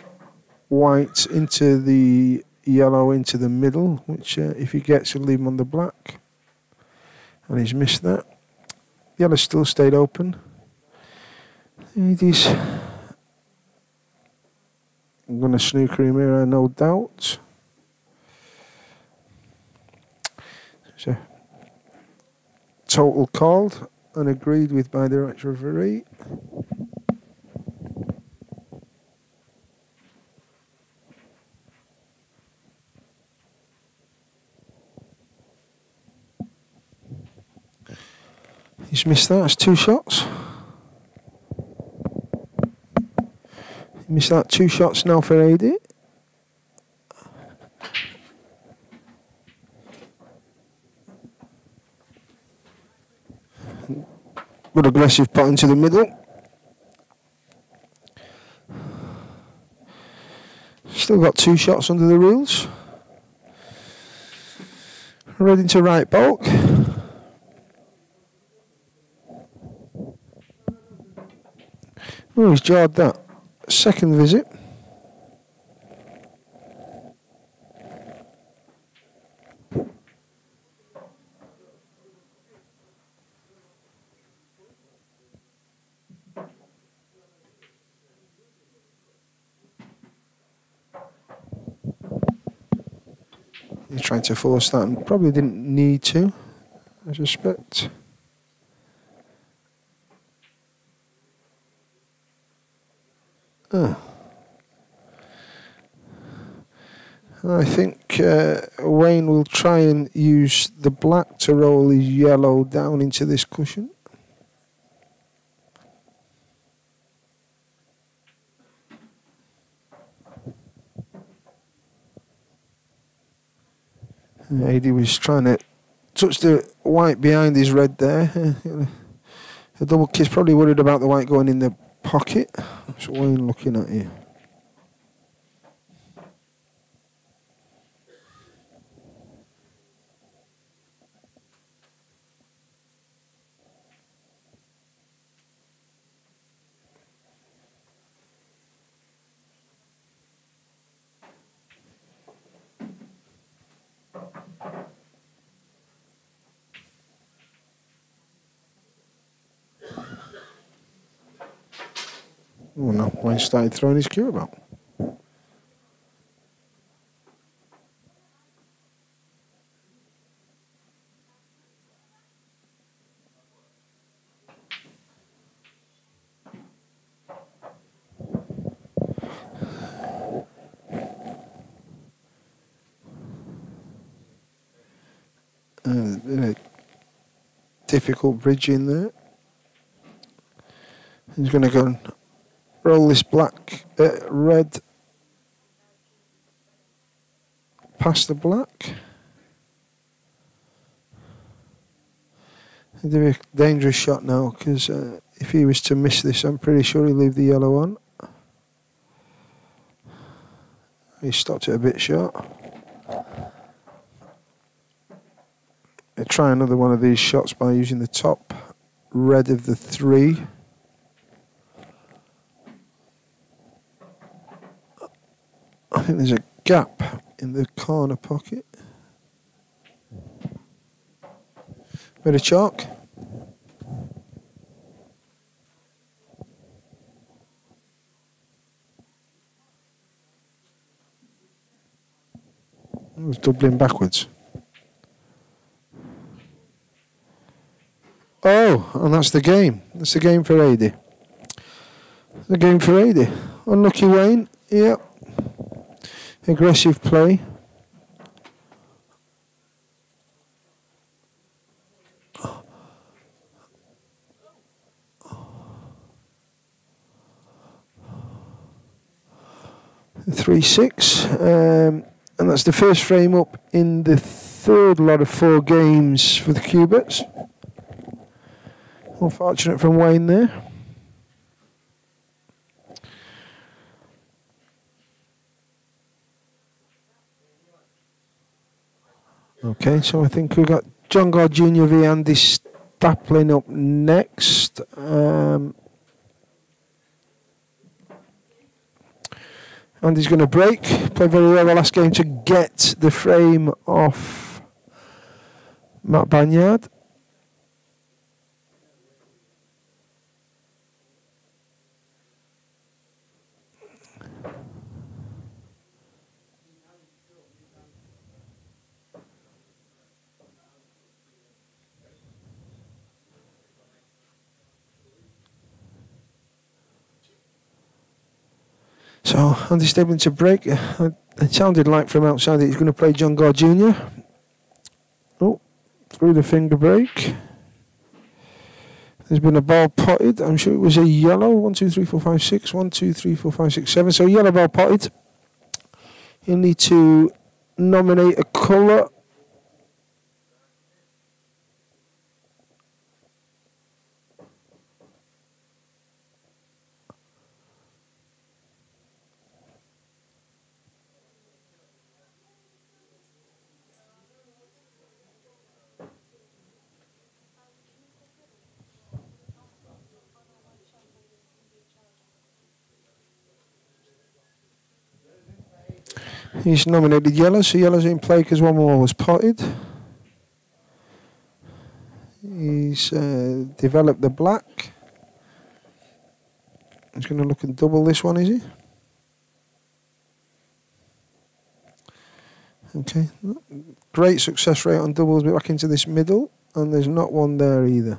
white into the yellow into the middle, which if he gets, he'll leave him on the black. And he's missed that. Yellow still stayed open. It is. I'm going to snooker him here, no doubt. So, total called and agreed with by the referee. He's missed that. That's 2 shots. He missed that. 2 shots now for AD. Good aggressive pot into the middle. Still got 2 shots under the rules. Red into right bulk. Oh, he's jarred that. Second visit. He's trying to force that and probably didn't need to, I suspect. I think Wayne will try and use the black to roll his yellow down into this cushion. AD was trying to touch the white behind his red there. The double kiss, probably worried about the white going in the pocket. That's what Wayne looking at here. Oh no, Wayne started throwing his cue about. Difficult bridge in there. He's going to go and roll this black, red past the black. It'd be a dangerous shot now because if he was to miss this, I'm pretty sure he'll leave the yellow on. He stopped it a bit short. He'll try another one of these shots by using the top red of the 3. I think there's a gap in the corner pocket. Bit of chalk. It was doubling backwards. Oh, and that's the game. That's the game for AD. The game for AD. Unlucky Wayne. Yep. Aggressive play. The 3-6. And that's the first frame up in the third lot of 4 games for the Cueberts. Unfortunate from Wayne there. Okay, so I think we've got John Gord Jr. v Andy Staplin up next. Andy's going to break. Played very well the last game to get the frame off Matt Banyard. So Andy Staplin to break. It sounded like from outside that he's going to play John Gord Jr. Oh, through the finger break. There's been a ball potted. I'm sure it was a yellow. 1, 2, 3, 4, 5, 6. 1, 2, 3, 4, 5, 6, 7. So yellow ball potted. He'll need to nominate a colour. He's nominated yellow, so yellow's in play because one more was potted. He's developed the black. He's going to look and double this one, is he? Okay. Great success rate on doubles, but back into this middle, and there's not one there either.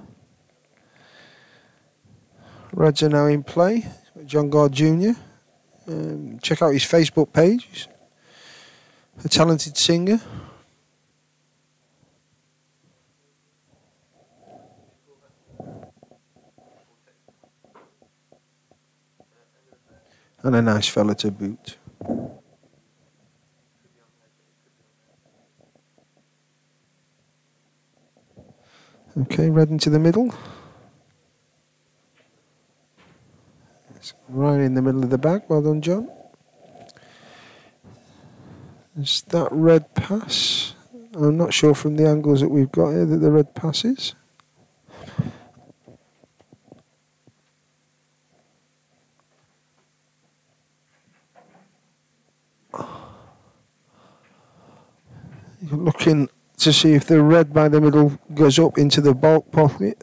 Reds are now in play. John Gord Jr. Check out his Facebook page. A talented singer. And a nice fella to boot. Okay, red into the middle. It's right in the middle of the bag. Well done, John. Is that red pass? I'm not sure from the angles that we've got here that the red passes. You're looking to see if the red by the middle goes up into the bulk pocket.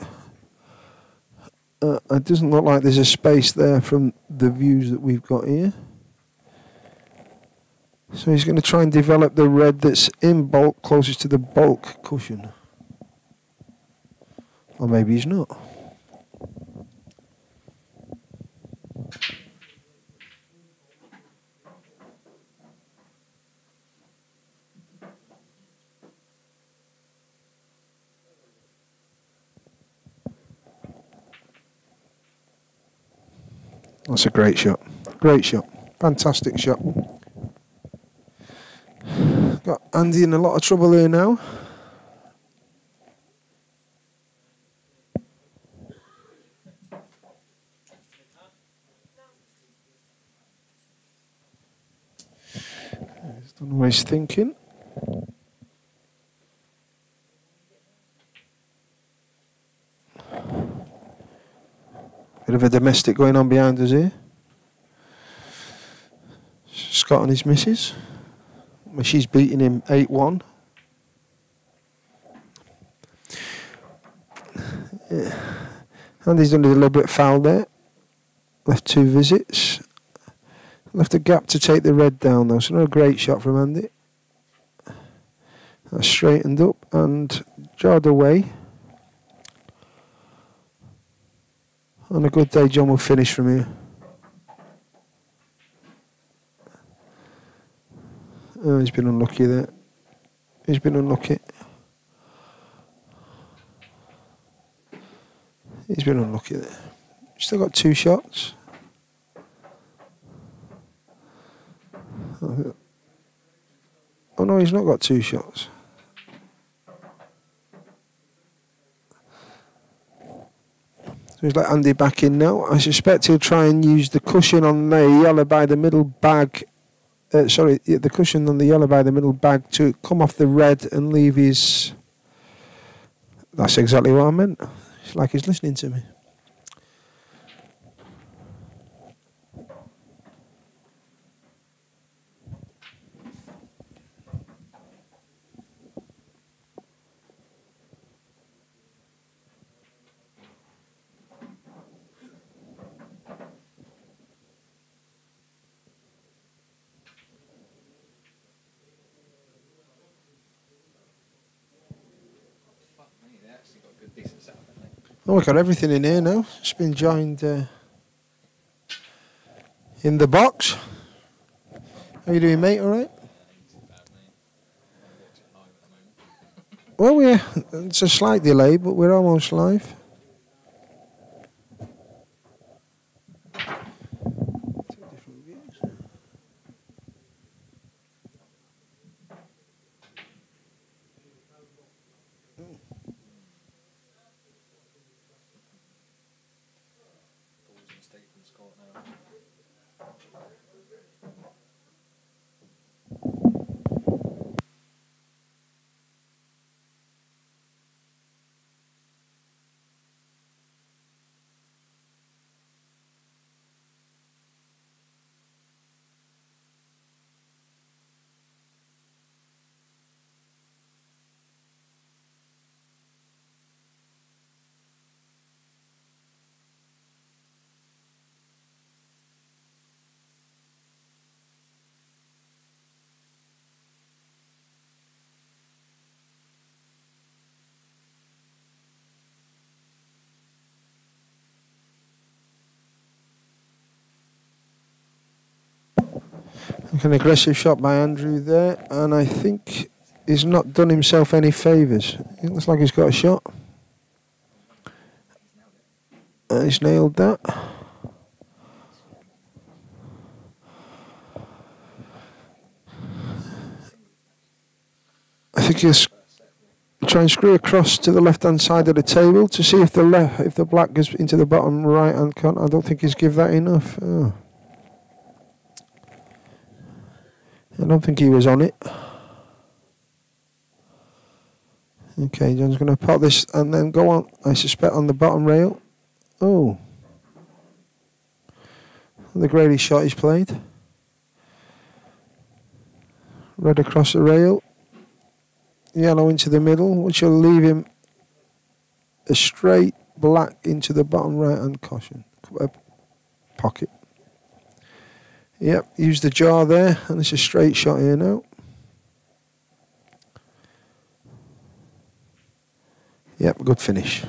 It doesn't look like there's a space there from the views that we've got here. So he's going to try and develop the red that's in bulk closest to the bulk cushion. Or maybe he's not. That's a great shot. Great shot. Fantastic shot. Got Andy in a lot of trouble here now. He's done what he's thinking. Bit of a domestic going on behind us here. Scott and his missus. Well, she's beating him 8-1. Yeah. Andy's done a little bit foul there. Left 2 visits. Left a gap to take the red down though, so not a great shot from Andy. That's straightened up and jarred away. On a good day, John will finish from here. Oh, he's been unlucky there. He's been unlucky. He's been unlucky there. Still got 2 shots. Oh no, he's not got 2 shots. So he's let Andy back in now. I suspect he'll try and use the cushion on the yellow by the middle bag. The cushion on the yellow by the middle bag to come off the red and leave his... That's exactly what I meant. It's like he's listening to me. Oh, we've got everything in here now. It's been joined in the box. How you doing, mate? All right? Well, it's a slight delay, but we're almost live. An aggressive shot by Andrew there, and I think he's not done himself any favours. It looks like he's got a shot. And he's nailed that. I think he's try and screw across to the left-hand side of the table to see if the black goes into the bottom right-hand corner. I don't think he's give that enough. Oh. I don't think he was on it. Okay, John's going to pot this and then go on, I suspect, on the bottom rail. Oh. The Grady shot he's played. Red across the rail. Yellow into the middle, which will leave him a straight black into the bottom right-hand cushion. Pocket. Yep, use the jar there, and it's a straight shot here now. Yep, good finish.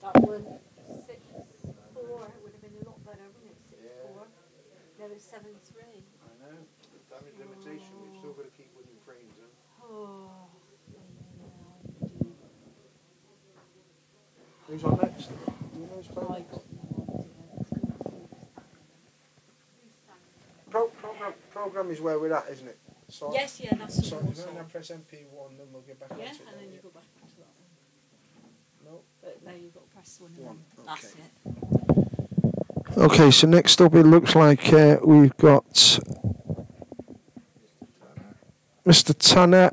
That was 6-4. It would have been a lot better, wouldn't it? 6-4. Now it's 7-3. I know. Damage limitation. We've still got to keep winning frames, huh? Oh. Who's on next? Do you know who's I playing got Program is where we're at, isn't it? So, yes, yeah, that's so the we're going to press MP1, then we'll get back yeah, onto it. and then you go back to that one. No. But there you've got to press one. One, That's okay. it. Okay, so next up it looks like we've got Mr. Tanner.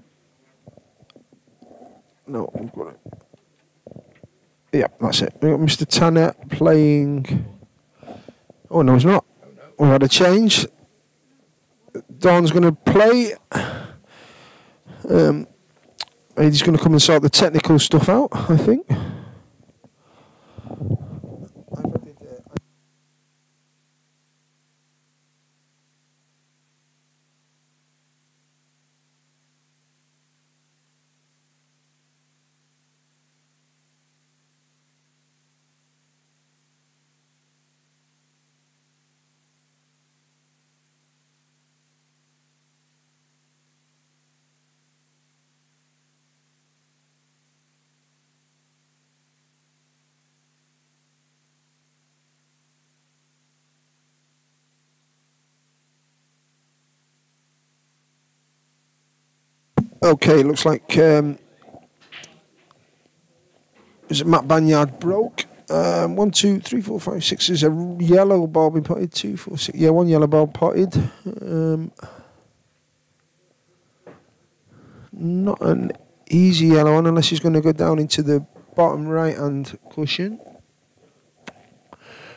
No, we've got it. Yeah, that's it. We've got Mr. Tanner playing. Oh, no, he's not. We've had a change. Don's going to play. He's going to come and sort the technical stuff out, I think. Okay, looks like is it Matt Banyard broke. 1, 2, 3, 4, 5, 6 is a yellow ball being potted. 2, 4, 6. Yeah, one yellow ball potted. Not an easy yellow one unless he's going to go down into the bottom right hand cushion.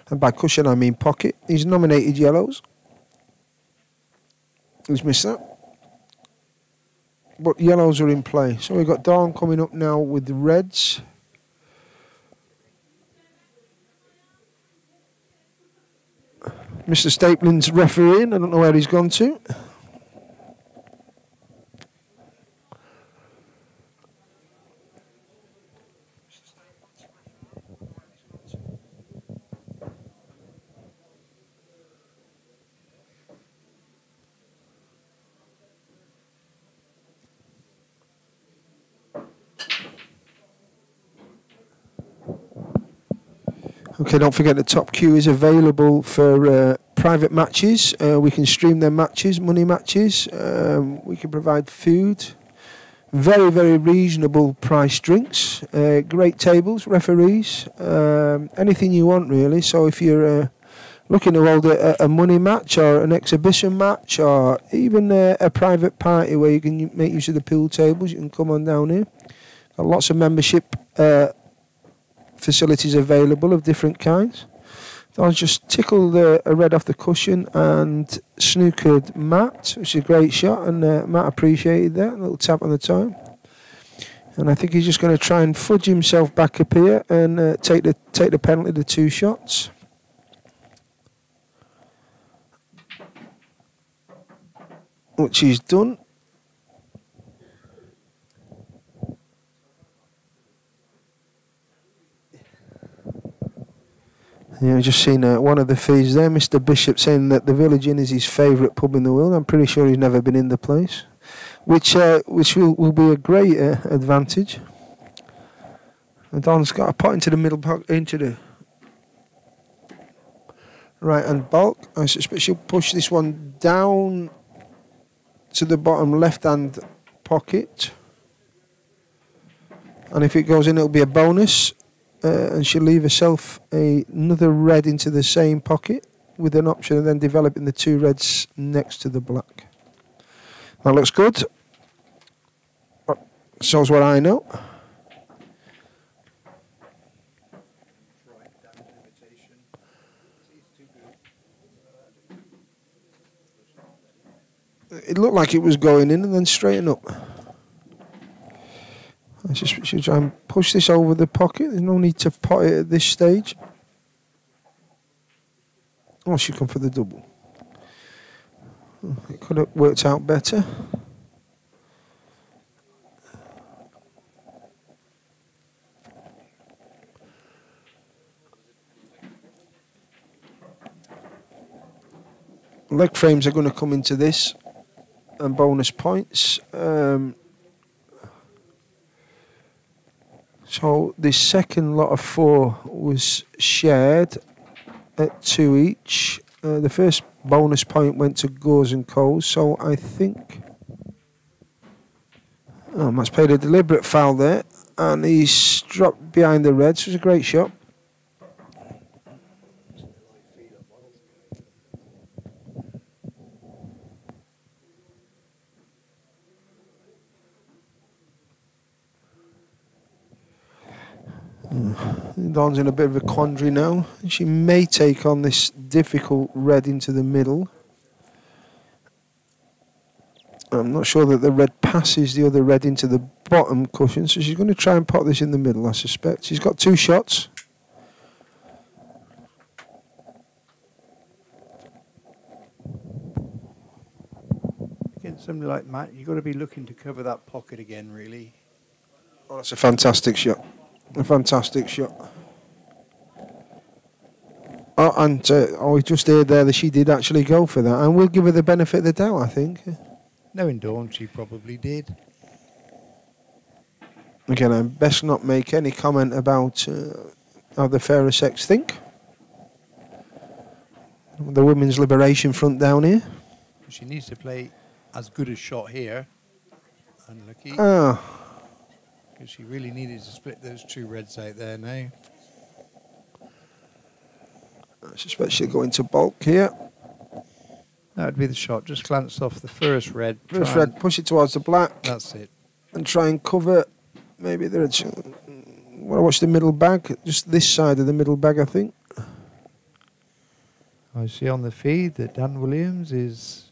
And by cushion I mean pocket. He's nominated yellows. He's missed that. But yellows are in play. So we've got Dawn coming up now with the reds. Mr. Staplin's refereeing. I don't know where he's gone to. Okay, don't forget the top queue is available for private matches. We can stream their matches, money matches. We can provide food. Very, very reasonable price drinks. Great tables, referees. Anything you want, really. So if you're looking to hold a money match or an exhibition match or even a private party where you can make use of the pool tables, you can come on down here. Got lots of membership facilities available of different kinds. So I'll just tickle a red off the cushion and snookered Matt, which is a great shot, and Matt appreciated that. A little tap on the time. And I think he's just going to try and fudge himself back up here and take the penalty, the 2 shots. Which he's done. Yeah, I've just seen one of the feeds there, Mr. Bishop, saying that the Village Inn is his favourite pub in the world. I'm pretty sure he's never been in the place, which will be a great advantage. And Don's got a pot into the middle, into the right hand bulk. I suspect she'll push this one down to the bottom left hand pocket, and if it goes in, it'll be a bonus. And she'll leave herself another red into the same pocket with an option of then developing the 2 reds next to the black. That looks good. Shows what I know. It looked like it was going in and then straighten up. I just should try and push this over the pocket. There's no need to pot it at this stage. Oh, she'll come for the double. It could have worked out better. Leg frames are going to come into this and bonus points. So the second lot of 4 was shared at 2 each. The first bonus point went to Gores Co. So I think Matt's played a deliberate foul there, and he's dropped behind the red. So it's a great shot. Dawn's in a bit of a quandary now. She may take on this difficult red into the middle. I'm not sure that the red passes the other red into the bottom cushion, so she's going to try and pot this in the middle, I suspect. She's got 2 shots. Against somebody like Matt, you've got to be looking to cover that pocket again, really. Oh, that's a fantastic shot. A fantastic shot. Oh, and we just heard there that she did actually go for that, and we'll give her the benefit of the doubt, I think. Knowing Dawn, she probably did. Again, I best not make any comment about how the fairer sex think. The Women's Liberation Front down here. She needs to play as good a shot here Unlucky. Ah, Because she really needed to split those two reds out there now. I suspect she'll go into bulk here. That would be the shot. Just glance off the first red. First try red, push it towards the black. That's it. And try and cover maybe the red. Want to watch the middle bag? Just this side of the middle bag, I think. I see on the feed that Dan Williams was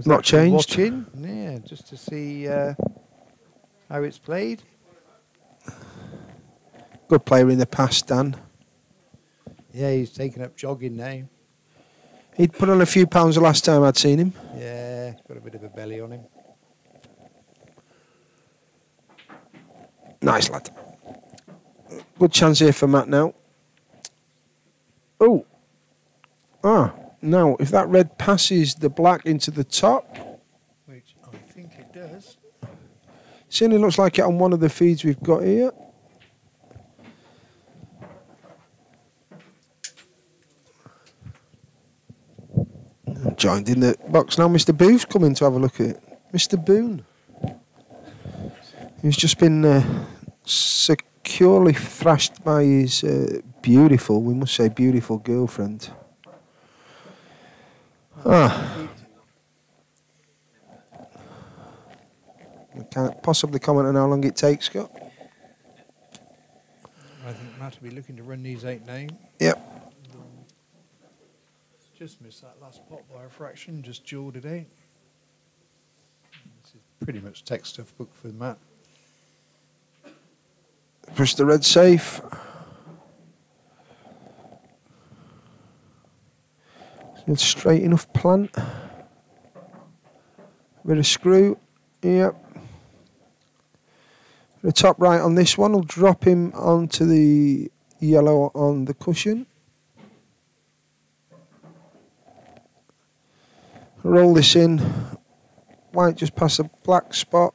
Not actually changed. watching. Yeah, just to see how it's played. Good player in the past, Dan. Yeah, he's taken up jogging now. He'd put on a few pounds the last time I'd seen him. Yeah, got a bit of a belly on him. Nice lad. Good chance here for Matt now. Oh. Ah. Now, if that red passes the black into the top. Which I think it does. Certainly looks like it on one of the feeds we've got here. Joined in the box now. Mr. Booth's coming to have a look at it. Mr. Boone. He's just been securely thrashed by his beautiful, we must say beautiful girlfriend. I can't possibly comment on how long it takes, Scott. I think Matt will be looking to run these 8 now. Yep. Just missed that last pot by a fraction, just jawed it out. This is pretty much tech stuff book for Matt. Push the red safe. It's straight enough plant. Bit of screw. Yep. The top right on this one will drop him onto the yellow on the cushion. Roll this in. White just past a black spot.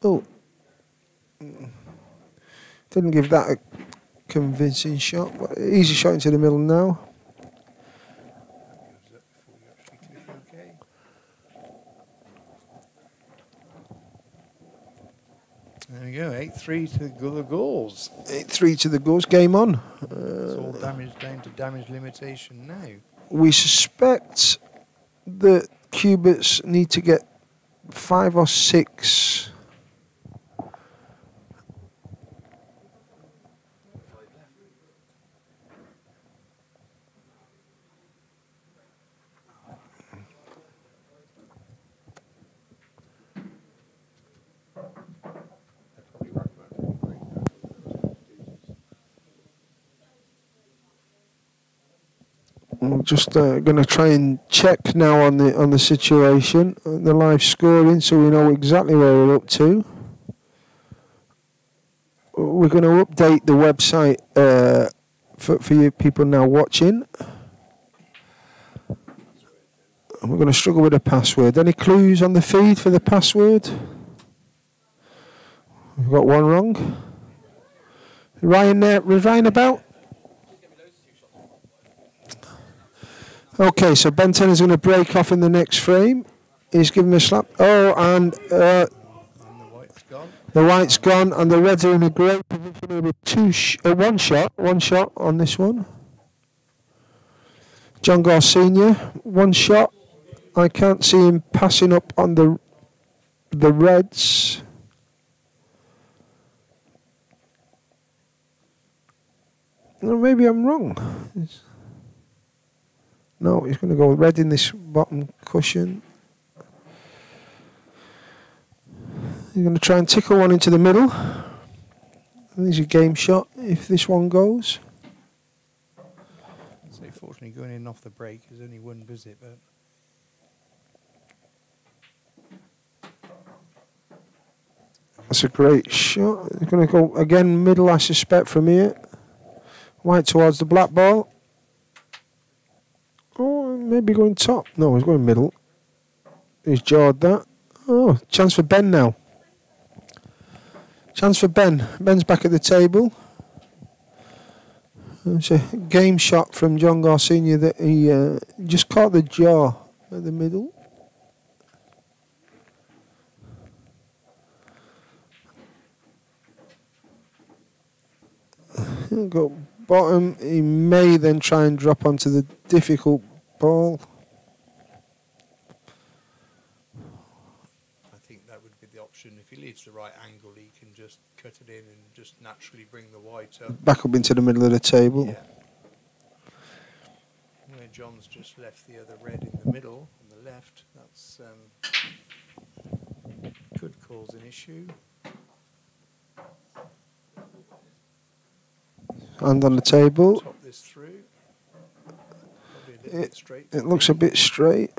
Oh. Didn't give that a convincing shot. But easy shot into the middle now. There we go, 8-3 to the Gores. 8-3 to the Gores. Game on. It's all damage down to damage limitation now. We suspect that Cueberts need to get 5 or 6. I'm just going to try and check now on the situation, the live scoring, so we know exactly where we're up to. We're going to update the website for you people now watching. And we're going to struggle with a password. Any clues on the feed for the password? We've got one wrong. Ryan there, was Ryan about? Okay, so Ben Tenner's going to break off in the next frame. He's giving a slap. Oh, and The white's gone. the white's gone, and the reds are in a great position here with one shot on this one. John Gore Senior, one shot. I can't see him passing up on the reds. No, maybe I'm wrong. No, he's going to go red in this bottom cushion. He's going to try and tickle one into the middle. There's a game shot if this one goes. So fortunately going in off the break is only one visit, but That's a great shot. He's going to go again middle, I suspect, from here. White towards the black ball. Oh, maybe going top. No, he's going middle. He's jawed that. Oh, chance for Ben now. Chance for Ben. Ben's back at the table. It's a game shot from John Gore Senior that he just caught the jaw at the middle. Got bottom. He may then try and drop onto the difficult ball. I think that would be the option. If he leaves the right angle, he can just cut it in and just naturally bring the white up. Back up into the middle of the table. Yeah. Where John's just left the other red in the middle, on the left, that's could cause an issue. Hand on the table. Top this through. Probably a little bit straight. It looks a bit straight.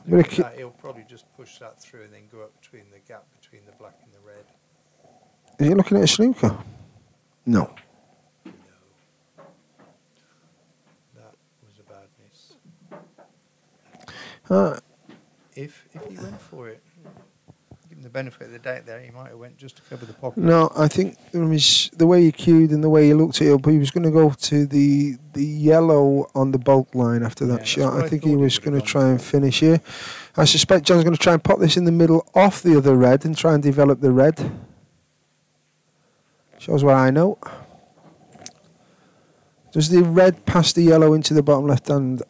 Look at that, he'll probably just push that through and then go up between the gap between the black and the red. Are you looking at a snooker? No. No. That was a bad miss. If he went for it, give him the benefit of the doubt there, he might have went just to cover the pocket. No, I think from the way he cued and the way he looked at it up, he was going to go to the yellow on the bulk line after that shot. I think he was going to try and finish here. I suspect John's going to try and pop this in the middle off the other red and try and develop the red. Shows what I know. Does the red pass the yellow into the bottom left hand?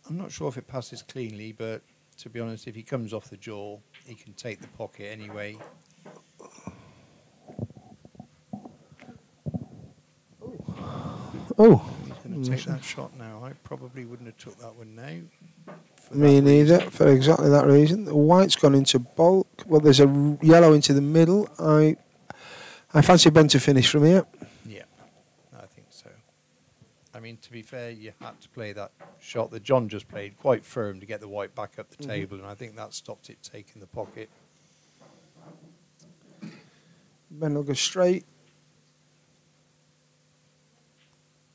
I'm not sure if it passes cleanly, but to be honest, if he comes off the jaw, he can take the pocket anyway. Oh. He's going to take that shot now. I probably wouldn't have took that one now. Me neither, for exactly that reason. The white's gone into bulk. Well, there's a yellow into the middle. I fancy Ben to finish from here. Yeah, I think so. I mean, to be fair, you had to play that shot that John just played quite firm to get the white back up the table, and I think that stopped it taking the pocket. Ben will go straight.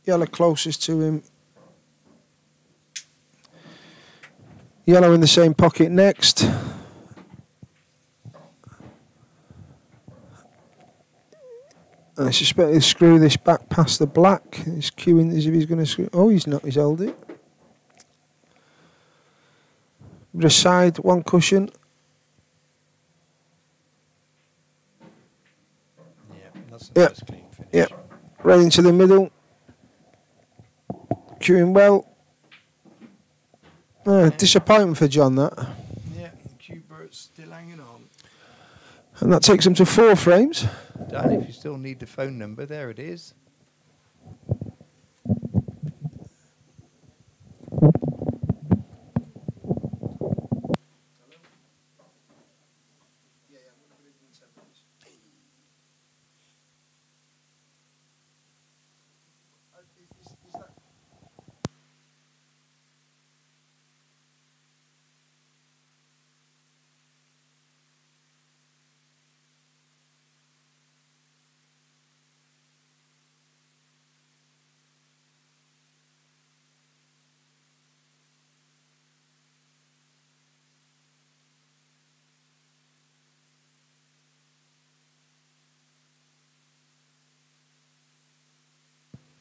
Yellow closest to him. Yellow in the same pocket next. I suspect he'll screw this back past the black. He's queuing as if he's going to screw. Oh, he's not. He's held it. The side, one cushion. Yeah, that's a nice clean finish. Yeah, right into the middle. Queuing well. Disappointment for John, that. Yeah, Cueberts still hanging on. And that takes him to 4 frames. Dan, if you still need the phone number, there it is.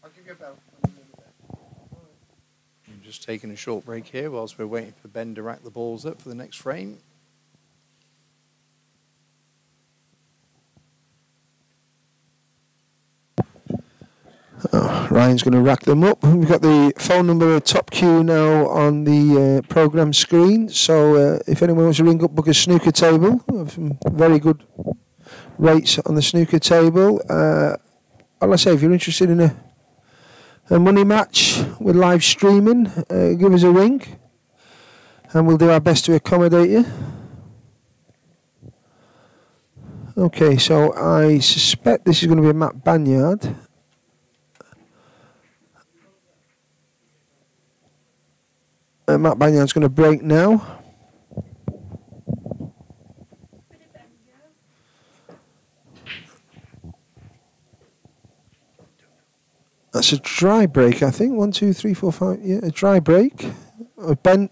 I'll give you a bell. I'm just taking a short break here whilst we're waiting for Ben to rack the balls up for the next frame. Ryan's going to rack them up. We've got the phone number of Top Q now on the programme screen. So if anyone wants to ring up, book a snooker table. Some very good rates on the snooker table. All I say, if you're interested in a money match with live streaming, give us a ring and we'll do our best to accommodate you. Okay, so I suspect this is going to be a Matt Banyard. Matt Banyard's going to break now. That's a dry break, I think. 1, 2, 3, 4, 5. Yeah, a dry break. Ben.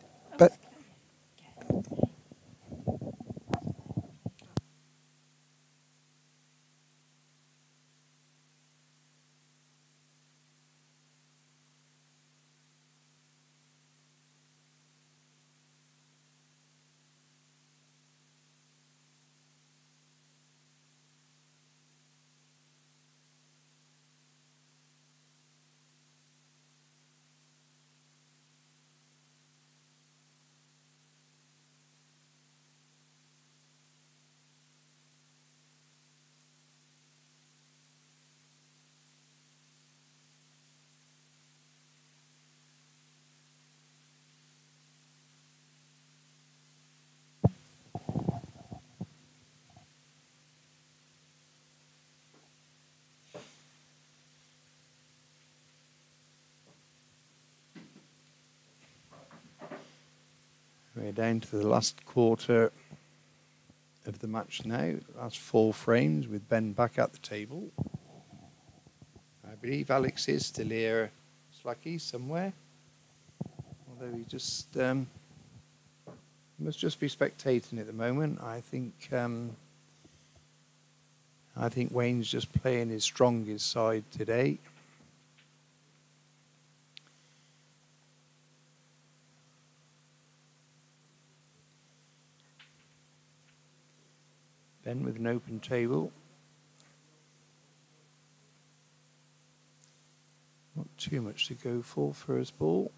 We're down to the last quarter of the match now. Last 4 frames with Ben back at the table. I believe Alex is still here, Slacky, somewhere. Although he just must just be spectating at the moment. I think Wayne's just playing his strongest side today. Ben with an open table. Not too much to go for first ball.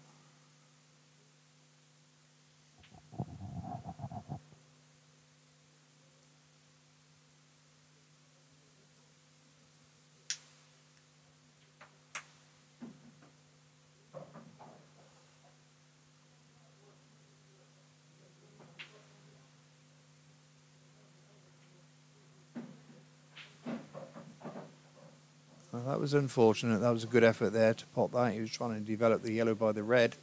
Well, that was unfortunate. That was a good effort there to pot that. He was trying to develop the yellow by the red.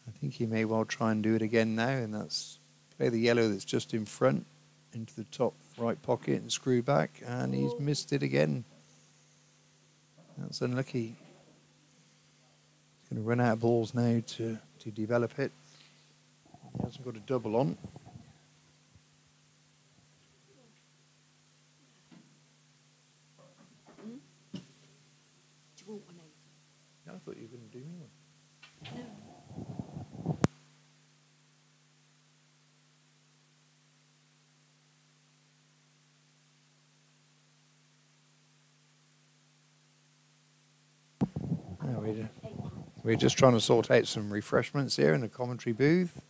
I think he may well try and do it again now, and that's play the yellow that's just in front into the top right pocket and screw back, and he's missed it again. That's unlucky. He's going to run out of balls now to develop it. He hasn't got a double on. Do you want one, Aidan? I thought you were going to do me one. No. No, we're just trying to sort out some refreshments here in the commentary booth.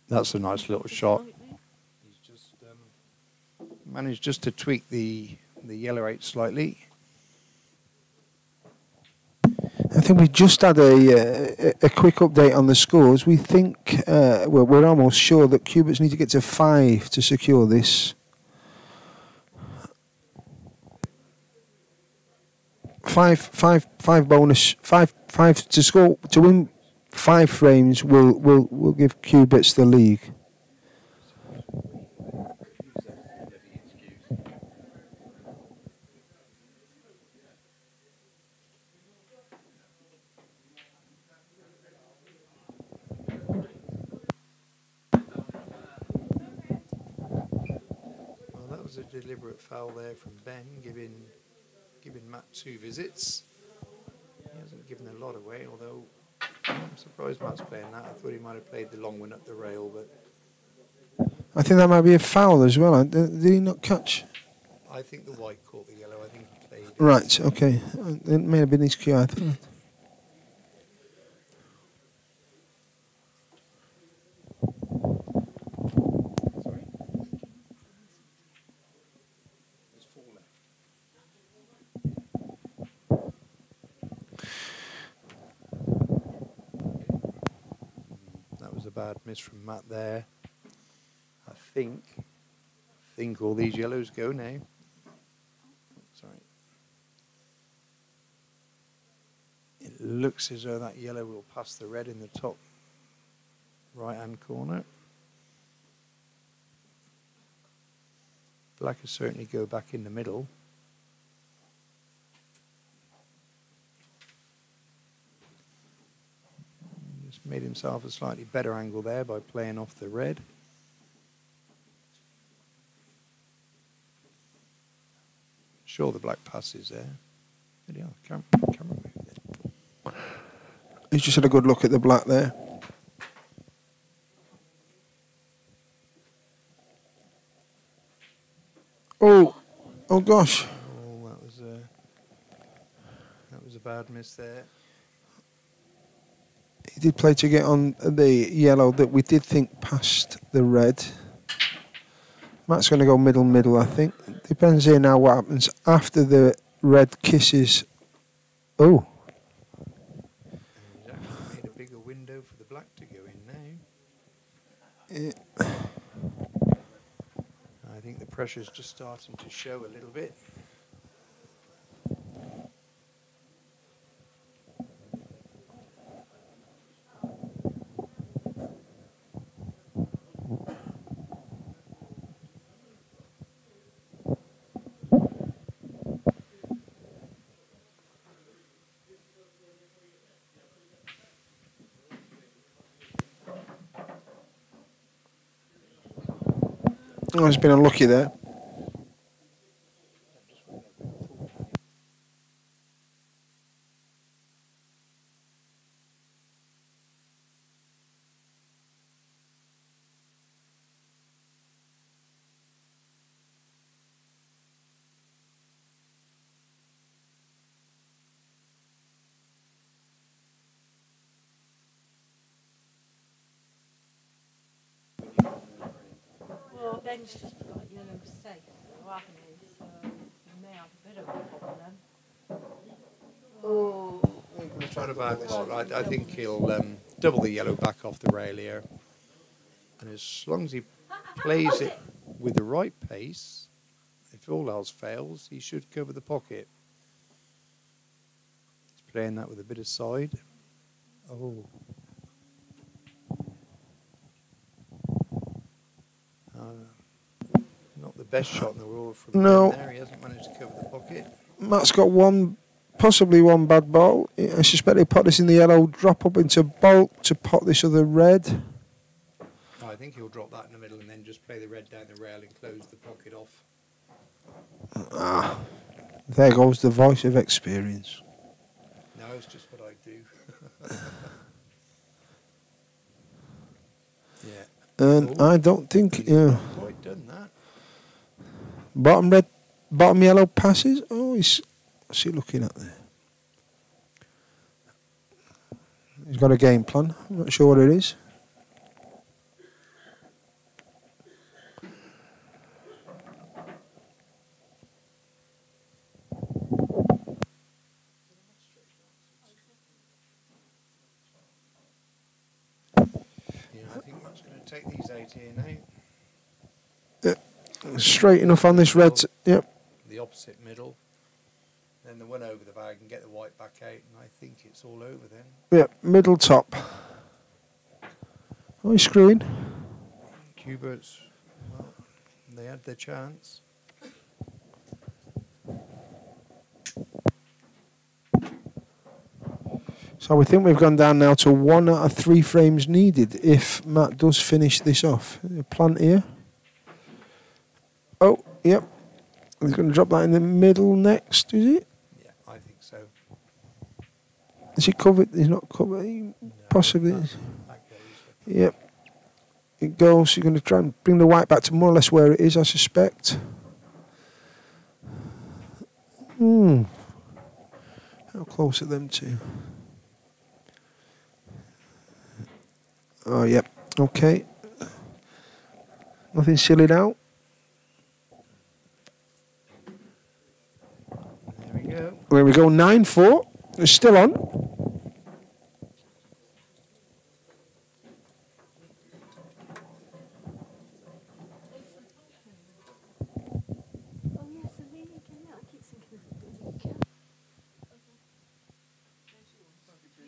That's a nice little shot. He's just managed just to tweak the yellow out slightly. I think we just had a quick update on the scores. We think, well, we're almost sure that Cueberts need to get to 5 to secure this. 5 bonus, 5 to score, to win 5 frames will give Cueberts the league. Well, that was a deliberate foul there from Ben, giving Matt 2 visits. He hasn't given a lot away, although I'm surprised Matt's playing that. I thought he might have played the long one up the rail, but I think that might be a foul as well. Did he not catch? I think the white caught the yellow. I think he played it. Right, okay. It may have been his cue, I think. Sorry? There's 4 left. That was a bad miss from Matt there. I think all these yellows go now. Sorry. It looks as though that yellow will pass the red in the top right-hand corner. Black will certainly go back in the middle. Just made himself a slightly better angle there by playing off the red. Sure, the black passes there. There camera moved it. He's just had a good look at the black there. Oh gosh. Oh, that was a bad miss there. He did play to get on the yellow that we did think passed the red. Matt's going to go middle, I think. Depends here now what happens after the red kisses. Oh. He's actually made a bigger window for the black to go in now. I think the pressure's just starting to show a little bit. Oh, he's been unlucky there. Well, Ben's just got yellow safe, haven't he? So you may have a bit of a problem. Oh, I'm going to try to bag this. Right, I think he'll double the yellow back off the rail here. And as long as he plays it with the right pace, if all else fails, he should cover the pocket. He's playing that with a bit of side. Oh. Not the best shot in the world from No. there. He hasn't managed to cover the pocket. Matt's got possibly one bad ball. I suspect he'll pot this in the yellow, drop up into bulk to pot this other red. I think he'll drop that in the middle and then just play the red down the rail and close the pocket off. Ah, there goes the voice of experience. No, it's just what I do. Yeah. And I don't think, He's yeah. not quite done that. Bottom red, bottom yellow passes. Oh, what's he looking at there? He's got a game plan. I'm not sure what it is. Yeah, I think Matt's going to take these 8 here now. Straight enough on this red. Yep. The opposite middle. Then the one over the bag and get the white back out, and I think it's all over then. Yep. Middle top. Oh, he's screwing. Cueberts, well, they had their chance. So we think we've gone down now to 1 out of 3 frames needed if Matt does finish this off. Plant here. Oh, yep. He's going to drop that in the middle next, is it? Yeah, I think so. Is he covered? He's not covered. No, Possibly. that goes. Yep. It goes. You're going to try and bring the white back to more or less where it is, I suspect. How close are them two? Oh, yep. Okay. Nothing silly now. There we go. There we go. 9-4. It's still on. Oh yes, the league, yeah, I keep thinking of the league. That makes me feel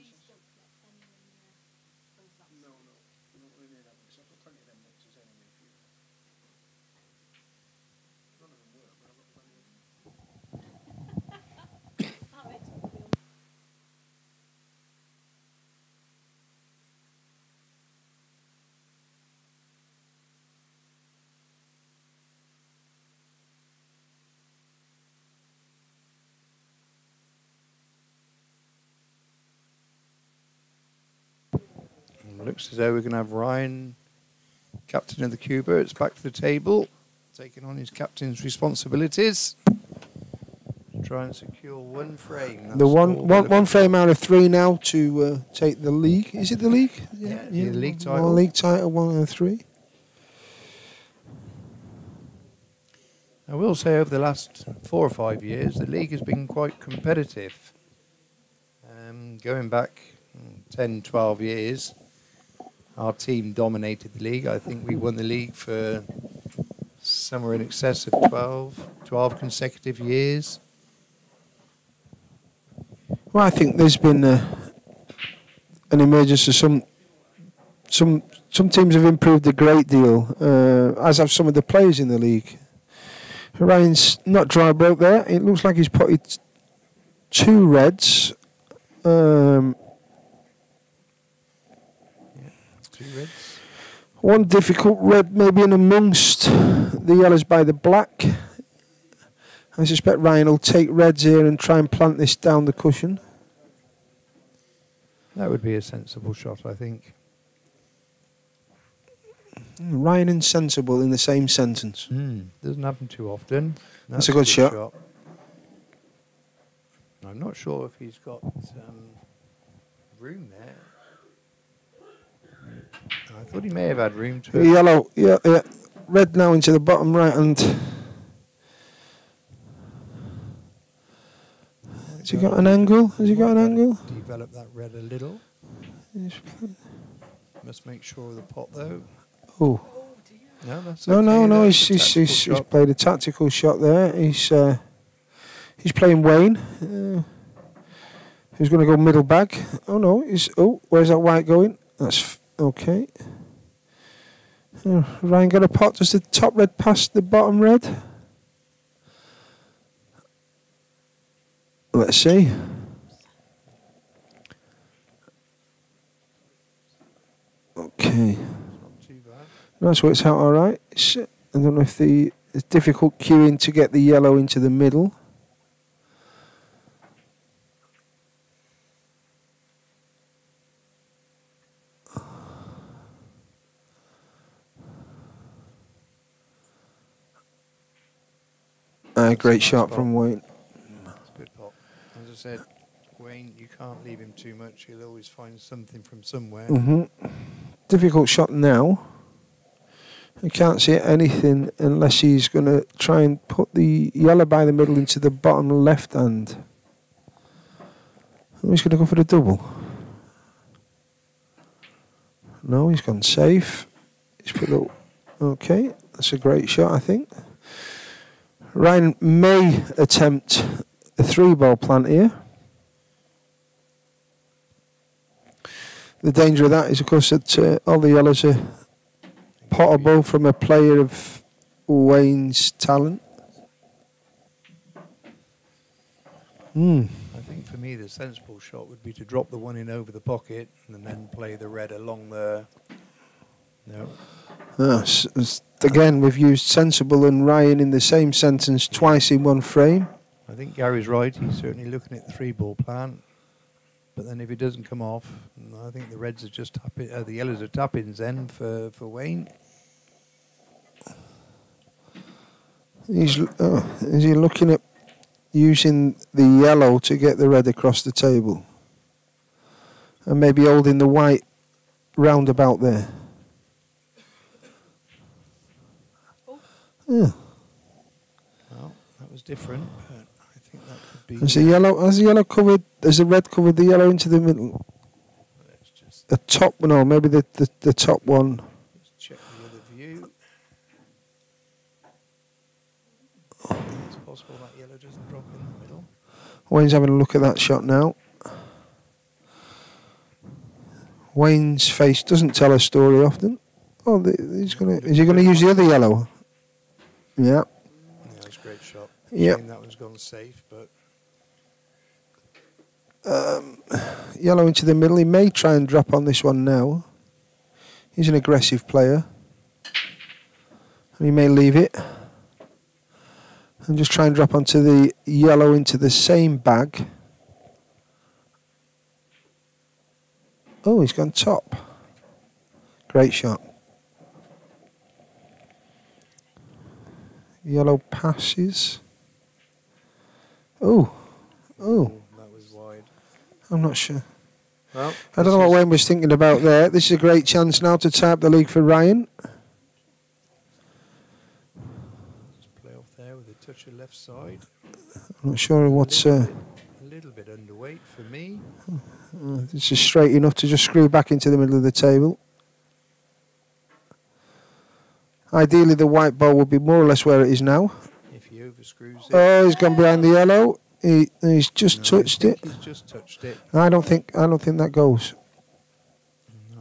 Looks as though we're going to have Ryan, captain of the Cueberts, back to the table, taking on his captain's responsibilities. Try and secure 1 frame. That's The all we're one frame out of 3 now to take the league. Is it the league? Yeah, the league One title. league title, 1 out of 3. I will say over the last 4 or 5 years, the league has been quite competitive. Going back 10, 12 years, our team dominated the league. I think we won the league for somewhere in excess of 12 consecutive years. Well, I think there's been an emergence of some teams have improved a great deal, as have some of the players in the league. Ryan's not dry broke there. It looks like he's potted 2 reds. 2 reds. One difficult red maybe in amongst the yellows by the black. I suspect Ryan will take reds here and try and plant this down the cushion. That would be a sensible shot, I think. Ryan and sensible in the same sentence. Doesn't happen too often. That's a good shot. I'm not sure if he's got room there. I thought he may have had room to... Yellow, yeah. Red now into the bottom right hand. Has he got an angle? Has he got an angle? Develop that red a little. Must make sure of the pot though. Oh. No, that's No, okay. no, no. That's a He's tactical shot. played a tactical shot there. He's playing Wayne. Who's going to go middle bag? Oh no. Where's that white going? That's okay. Ryan got a pot. Does the top red pass the bottom red? Let's see. Okay. Not too bad. That's works out all right. I don't know if it's difficult queuing to get the yellow into the middle. Great shot from Wayne. That's a good pot. As I said, Wayne, you can't leave him too much. He'll always find something from somewhere. Difficult shot now. I can't see anything unless he's going to try and put the yellow by the middle into the bottom left hand. Oh, he's going to go for the double. No, he's gone safe. He's put the... Okay, that's a great shot, I think. Ryan may attempt a 3-ball plant here. The danger of that is, of course, that all the yellows are potable from a player of Wayne's talent. I think for me the sensible shot would be to drop the one in over the pocket and then play the red along the... No. Again, we've used sensible and Ryan in the same sentence twice in one frame. I think Gary's right. He's certainly looking at the 3-ball plan. But then if it doesn't come off, I think the reds are just the yellows are tap-ins then for Wayne. Is he looking at using the yellow to get the red across the table? And maybe holding the white roundabout there? Yeah. Well, that was different, but I think that could be... Has the red covered the yellow into the middle? Let's just The top, no, maybe the top one. check the other view. It's possible that yellow doesn't drop in the middle. Wayne's having a look at that shot now. Wayne's face doesn't tell a story often. Oh, is he going to use the other yellow? Yeah. Yeah, that's a great shot. Yeah. Shame that one's gone safe, but... Yellow into the middle. He may try and drop on this one now. He's an aggressive player. And he may leave it. And just try and drop onto the yellow into the same bag. Oh, he's gone top. Great shot. Yellow passes. Oh. That was wide. I'm not sure. Well, I don't know what Wayne was thinking about there. This is a great chance now to tie up the league for Ryan. Just play off there with a touch of left side. I'm not sure what's... A little bit underweight for me. This is straight enough to just screw back into the middle of the table. Ideally, the white ball would be more or less where it is now. If he overscrews it. Oh, he's gone behind the yellow. He's just touched it. He's just touched it. I don't think that goes.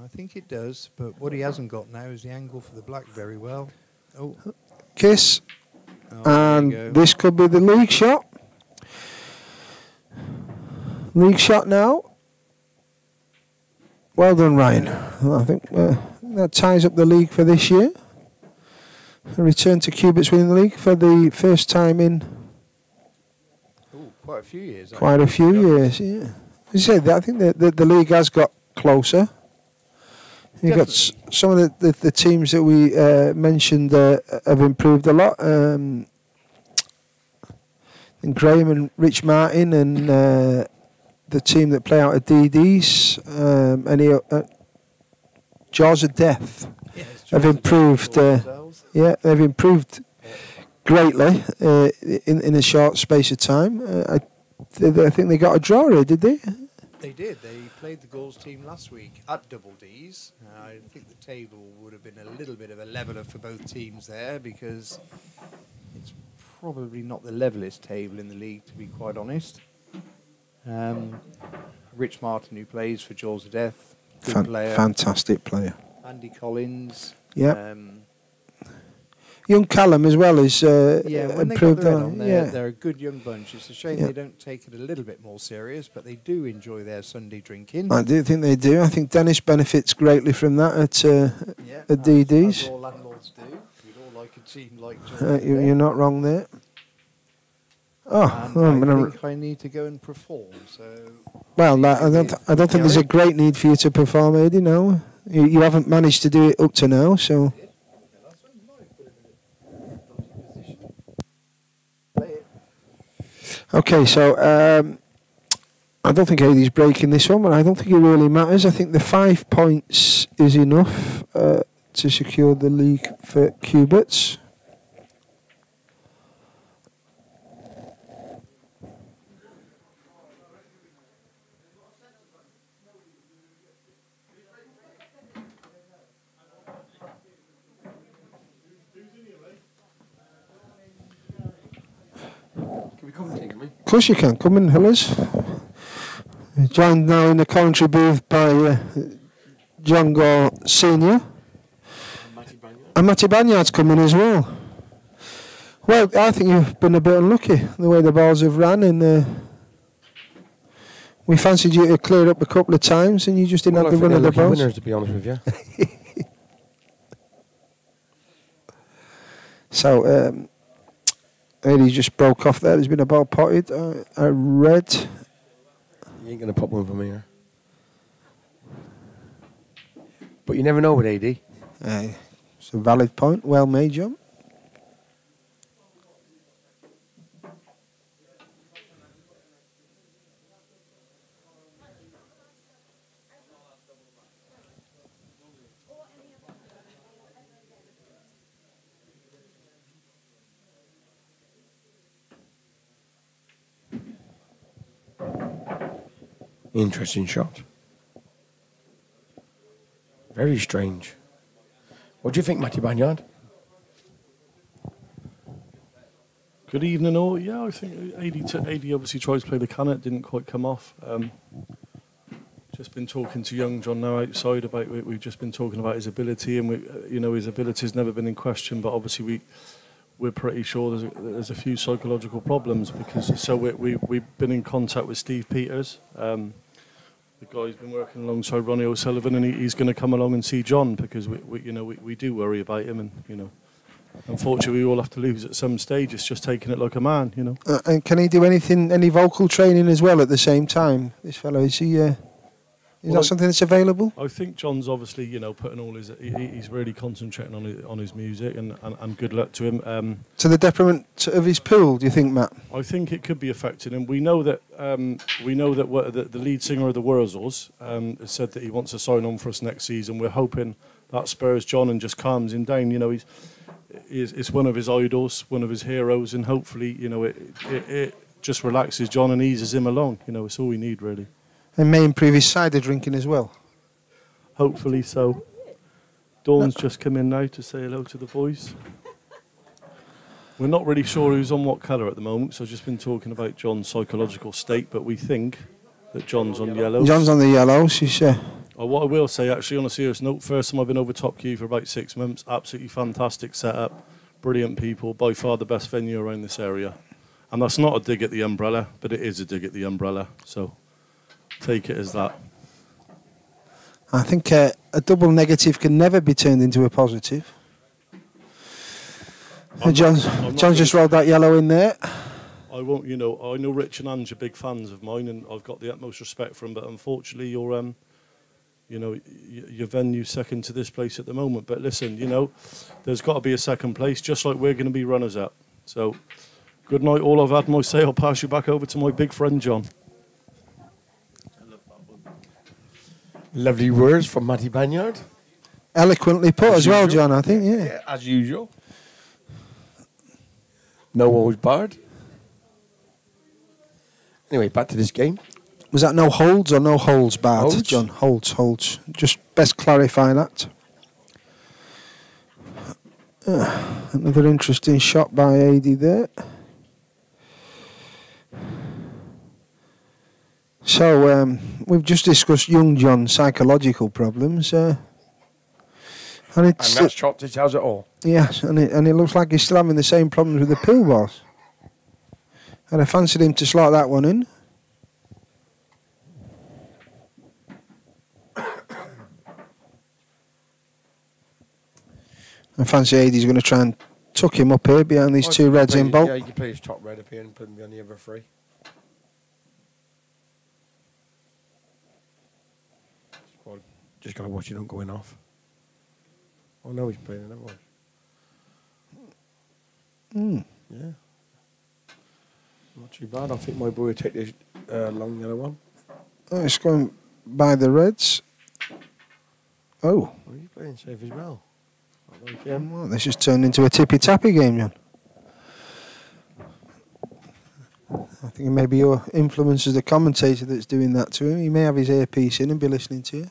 I think it does, but what he hasn't got now is the angle for the black very well. Oh, Kiss. there And you go. this could be the league shot. League shot now. Well done, Ryan. I think think that ties up the league for this year. A return to Cueberts winning the league for the first time in Quite a few years. quite a few years. Yeah, as you said, I think the league has got closer. You've got some of the teams that we mentioned have improved a lot. And Graham and Rich Martin and the team that play out at DD's, Jaws of Death, have improved. They've improved greatly in a short space of time. I think they got a draw here, did they? They did. They played the Gores team last week at Double D's. I think the table would have been a little bit of a leveler for both teams there because it's probably not the levelest table in the league, to be quite honest. Rich Martin, who plays for Jaws of Death, good player. Fantastic player. Andy Collins. Yeah. Young Callum as well is when they got improved. the red on, they're a good young bunch. It's a shame they don't take it a little bit more serious, but they do enjoy their Sunday drinking. I do think they do. I think Dennis benefits greatly from that at DD's. As all landlords do. We'd all like a team like John. You're not wrong there. I think I need to go and perform. So well, I don't think there's a great need for you to perform, Eddie. No, you haven't managed to do it up to now, so. Okay, so I don't think Eddie's breaking this one, but I don't think it really matters. I think the 5 points is enough to secure the league for Cueberts. Of course you can. Come in, Hillers. Joined now in the commentary booth by John Gore Senior. And Matty Banyard's coming as well. Well, I think you've been a bit unlucky the way the balls have ran, and we fancied you to clear up a couple of times, and you just didn't have the run of the balls. Winners, to be honest with you. So. Eddie just broke off there. There's been a ball potted. I read. You ain't going to pop one from here. But you never know with AD. It's a valid point. Well made, John. Interesting shot. Very strange. What do you think, Matty Banyard? Good evening, all. Yeah, I think AD obviously tried to play the cannon, didn't quite come off. Just been talking to young John now outside about. We've just been talking about his ability, and his ability's never been in question. But obviously, we're pretty sure there's a few psychological problems because we've been in contact with Steve Peters. The guy's been working alongside Ronnie O'Sullivan, and he's going to come along and see John because we do worry about him, and unfortunately we all have to lose at some stage. It's just taking it like a man, And can he do any vocal training as well at the same time? This fellow is he? Is that something that's available? I think John's obviously, putting all his. He's really concentrating on his music, and good luck to him. To the detriment of his pool, do you think, Matt? I think it could be affecting him. We know that the lead singer of the Wurzels has said that he wants to sign on for us next season. We're hoping that spurs John and just calms him down. It's one of his idols, one of his heroes, and hopefully, it just relaxes John and eases him along. It's all we need, really. And may improve his cider drinking as well. Hopefully so. Dawn's just come in now to say hello to the boys. We're not really sure who's on what colour at the moment, so I've just been talking about John's psychological state, but we think that John's on yellows. John's on the yellows, What I will say, actually, on a serious note, first time I've been over Top Q for about 6 months. Absolutely fantastic setup. Brilliant people. By far the best venue around this area. And that's not a dig at the umbrella, but it is a dig at the umbrella. So take it as that. I think a double negative can never be turned into a positive. John's just rolled that yellow in there. I won't, I know Rich and Ange are big fans of mine, and I've got the utmost respect for them. But unfortunately, your venue's second to this place at the moment. But listen, there's got to be a second place, just like we're going to be runners up. So, good night, all. I've had my say. I'll pass you back over to my big friend John. Lovely words from Matty Banyard. Eloquently put as well, John, I think, yeah. As usual. No holds barred. Anyway, back to this game. Was that no holds or no holes barred, Holds? John? Holds. Just best clarify that. Another interesting shot by AD there. So, we've just discussed young John's psychological problems. And That shot just tells it all. Yes, and it looks like he's still having the same problems with the pill balls. And I fancied him to slot that one in. I fancy Adie's going to try and tuck him up here behind these two reds in bulk. Yeah, you can play his top red up here and put him behind the other three. Just got to watch it not going off. Oh no, he's playing another one. Yeah. Not too bad. I think my boy will take this long yellow one. Oh, it's going by the reds. Oh. Oh, he's playing safe as well. I like him. Well, this has turned into a tippy-tappy game, John. I think it may be your influence as the commentator that's doing that to him. He may have his earpiece in and be listening to you.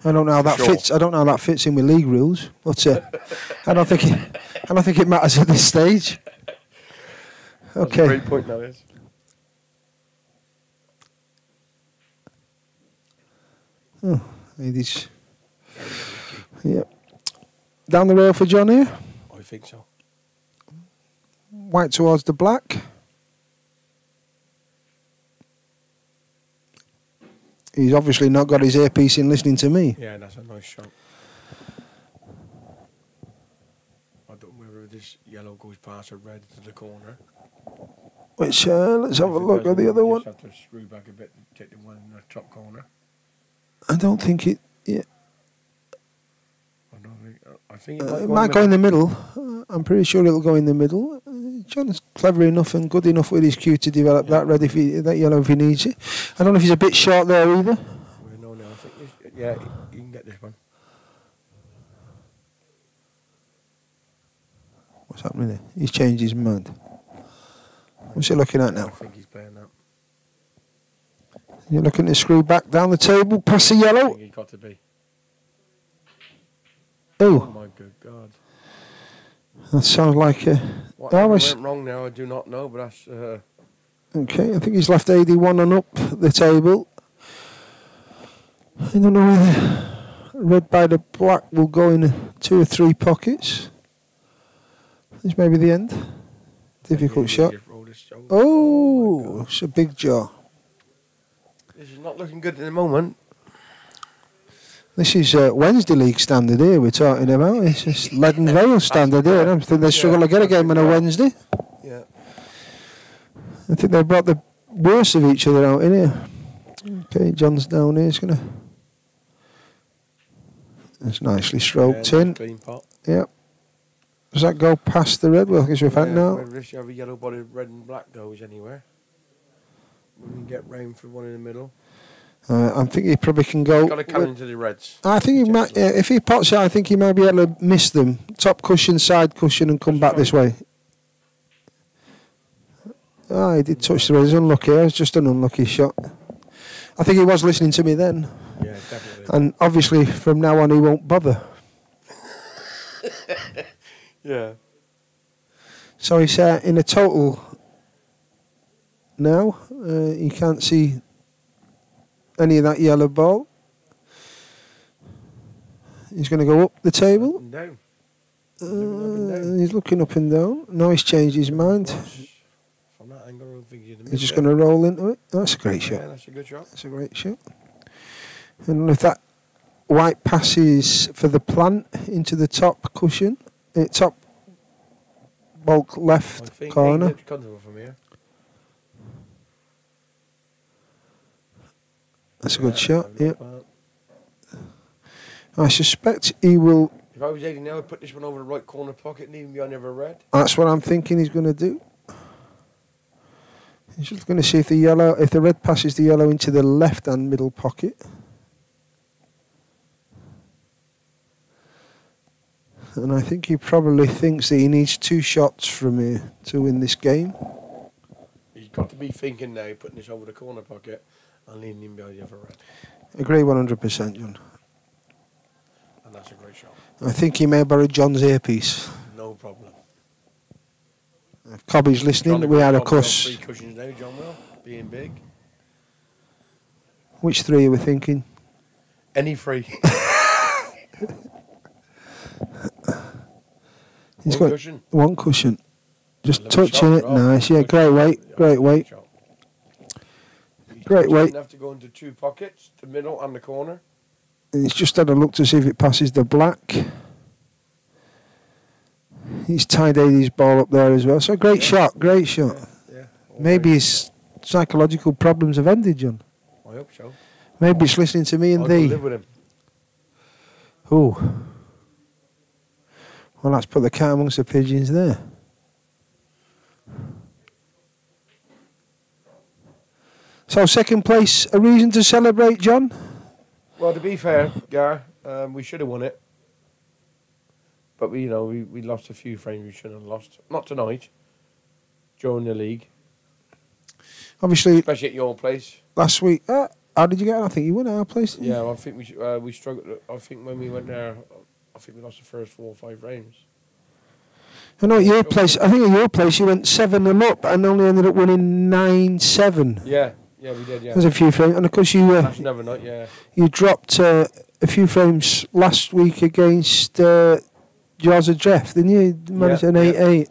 I don't know how that fits. I don't know how that fits in with league rules, but I don't think it matters at this stage. Okay. That's a great point, that is. Oh, ladies. Yep. Down the rail for John here. I think so. White towards the black. He's obviously not got his earpiece in listening to me. Yeah, that's a nice shot. I don't know whether this yellow goes past a red to the corner. Which, let's have a look at the other one. Just have to screw back a bit and take the one in the top corner. I don't think it... Yeah. I think It might go in the middle. I'm pretty sure it'll go in the middle. John's clever enough and good enough with his cue to develop that red that yellow if he needs it. I don't know if he's a bit short there either. No, I think you can get this one. What's happening there? He's changed his mind. What's he looking at I now? think he's playing that. You're looking to screw back down the table, past the I yellow. think he's got to be. Oh, My good God. that sounds like What that was went wrong now, I do not know, but that's... okay. I think he's left 81 and up the table. I don't know whether red by the black will go in 2 or 3 pockets. This may be the end. Difficult shot. Just roll this shoulder. Oh, my it's a big jaw. This is not looking good at the moment. This is Wednesday League standard here we're talking about. It's just Lead and Vale standard here. I don't think they struggle to get a game on a Wednesday. Yeah. I think they brought the worst of each other out in here. Okay, John's down here. He's going to... That's nicely stroked in. Clean pot. Yep. Does that go past the red? Well, I guess we've had now. Whether this other yellow bodied red and black goes anywhere. We can get round for one in the middle. I think he probably can go... Got to come into the reds. I think he might... if he pots it, I think he might be able to miss them. Top cushion, side cushion and come back this way. He did touch the red. He's unlucky. It was just an unlucky shot. I think he was listening to me then. Yeah, definitely. And obviously from now on he won't bother. Yeah. So he's in a total now. You can't see any of that yellow ball. He's going to go up the table. Up and down. Up and down. He's looking up and down. Now he's changed his mind. From that angle, I don't think you'd have He's just missed going to roll into it. That's a great it. Yeah, shot. that's a good shot. That's a great shot. And if that white passes for the plant into the top cushion, top bulk I left think corner. he looks comfortable from here. That's a good shot. not Yeah, bad. I suspect he will. If I was Eddie now, I'd put this one over the right corner pocket and even behind the red. That's what I'm thinking he's going to do. He's just going to see if the red passes the yellow into the left-hand middle pocket. And I think he probably thinks that he needs 2 shots from here to win this game. He's got to be thinking now, putting this over the corner pocket and leaning him behind the other red. Agree 100%, John. And that's a great shot. I think he may borrow John's earpiece. No problem. If Cobby's listening, John we had, of John will have course... 3 cushions now, John will, being big. Which 3 are we thinking? Any 3. He's One got cushion. 1 cushion. Just Lovely touching shot, it. Rob. Nice. Yeah, Good great shot. weight. Yeah, Great weight. shot. Great weight. Doesn't have to go into 2 pockets, the middle and the corner. And he's just had a look to see if it passes the black. He's tied Eddie's ball up there as well. So great shot. Great shot. Yeah. Maybe his psychological problems have ended, John. I hope so. Maybe it's listening to me and I'll go thee. live with him. Oh. Well, let's put the cat amongst the pigeons there. So second place, a reason to celebrate, John? Well, to be fair, Gar, we should have won it. But we lost a few frames we shouldn't have lost. Not tonight. During the league. Obviously, Especially at your place. last week. How did you get on? I think you won at our place. Didn't you? Yeah, well, I think we struggled. I think when we went there, I think we lost the first 4 or 5 frames. I know at your place. I think at your place you went 7-0 up and only ended up winning 9-7. Yeah, we did. Yeah. There's a few frames, and of course you That's never not. Yeah. you dropped a few frames last week against Jaws of Jeff, didn't you? Managed an 8-8.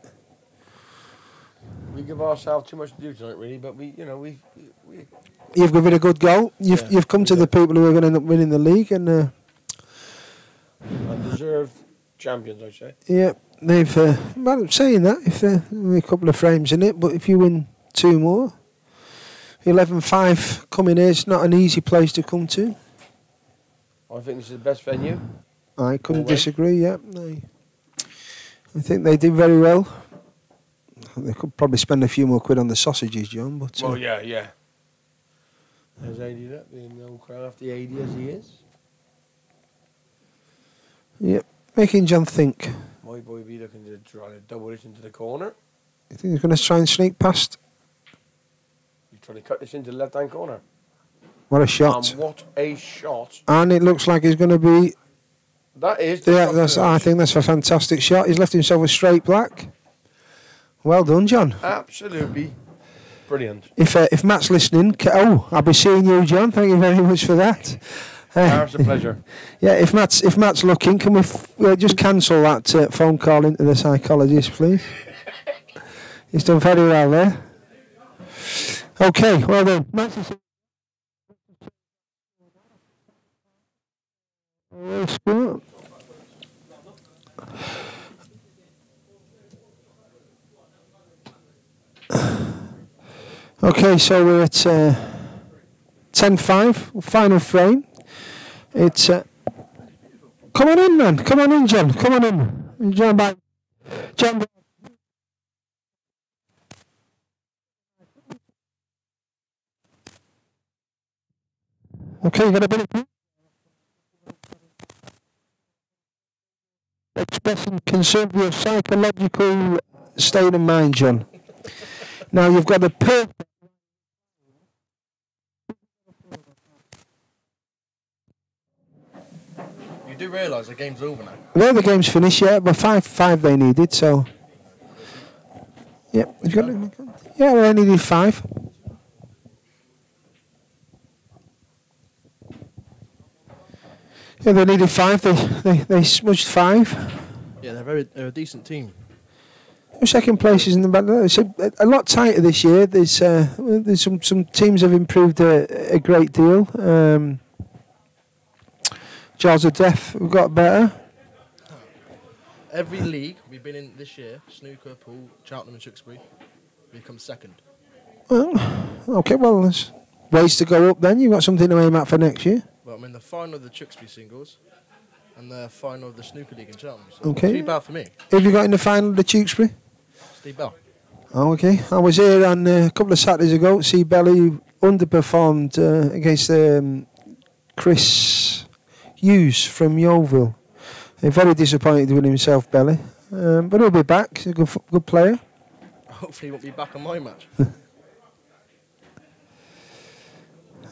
We give ourselves too much to do tonight, really. But we. You've given a good goal. You've come to the people who are going to end up winning the league, and Undeserved champions, I say. yeah, they've. Well, I'm saying that if they're only a couple of frames in it, but if you win 2 more, 11-5 coming here, it's not an easy place to come to. I think this is the best venue. I couldn't Always. disagree. Yeah, I think they did very well. They could probably spend a few more quid on the sausages, John. But Well, yeah. There's AD that, being the old crafty AD as he is. yeah, making John think. My boy be looking to try to double this into the corner. You think he's going to try and sneak past? He's trying to cut this into the left-hand corner. What a shot! And what a shot. And it looks like he's going to be. That is the Yeah, shot I first. think that's a fantastic shot. He's left himself a straight black. Well done, John. Absolutely brilliant. If Matt's listening, I'll be seeing you, John. Thank you very much for that. It's a pleasure. Yeah, if Matt's looking, can we just cancel that phone call into the psychologist, please? He's done very well there. Okay, well done. Matt's Okay, so we're at 10-5, final frame. It's come on in, man. Come on in, John. Come on in. John back. John. Okay, you got a bit of expressing concern for your psychological state of mind, John. Now you've got a perfect. You do realise the game's over now? Well, the game's finished, yeah, but 5 they needed, so. Yep, you've got it. Yeah, well, they needed 5. Yeah, they needed 5. They smudged 5. Yeah, they're a decent team. Second place is in the back. It's a lot tighter this year. There's some teams have improved a great deal. Jaws of Death, we've got better. Every league we've been in this year, Snooker, Pool, Cheltenham and Tewkesbury, we come second. Well, okay, well, there's ways to go up then. You've got something to aim at for next year. Well, I'm in the final of the Tewkesbury singles and the final of the Snooker League in Cheltenham. So Okay. too bad for me. Who have you got in the final of the Tewkesbury? Steve Bell. Oh, okay. I was here on a couple of Saturdays ago to see Belly underperformed against Chris Hughes from Yeovil. Very disappointed with himself, Belly. But he'll be back. He's a good player. Hopefully he won't be back on my match.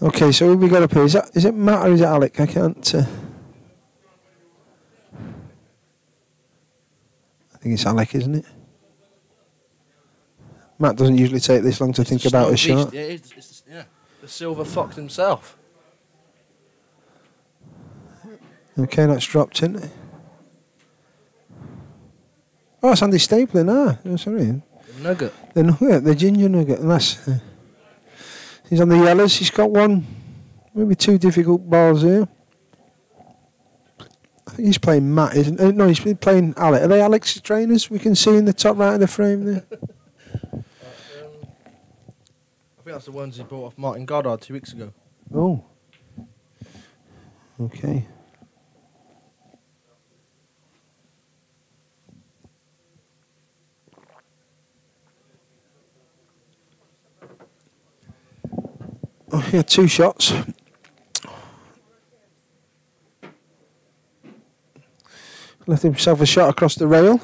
Okay, so who have we got up here? Is it Matt or is it Alec? I can't... I think it's Alec, isn't it? Matt doesn't usually take this long to think about a shot. Yeah, yeah, the silver fox himself. Okay, that's dropped in. Oh, it's Andy Stapling. Oh, sorry. The nugget. The nugget, the ginger nugget. And that's, he's on the yellows. He's got one, maybe two difficult balls here. I think he's playing Matt, isn't he? No, he's been playing Alec. Are they Alex's trainers? We can see in the top right of the frame there. I think that's the ones he bought off Martin Goddard 2 weeks ago. Oh. Okay. Oh, he had 2 shots. Left himself a shot across the rail.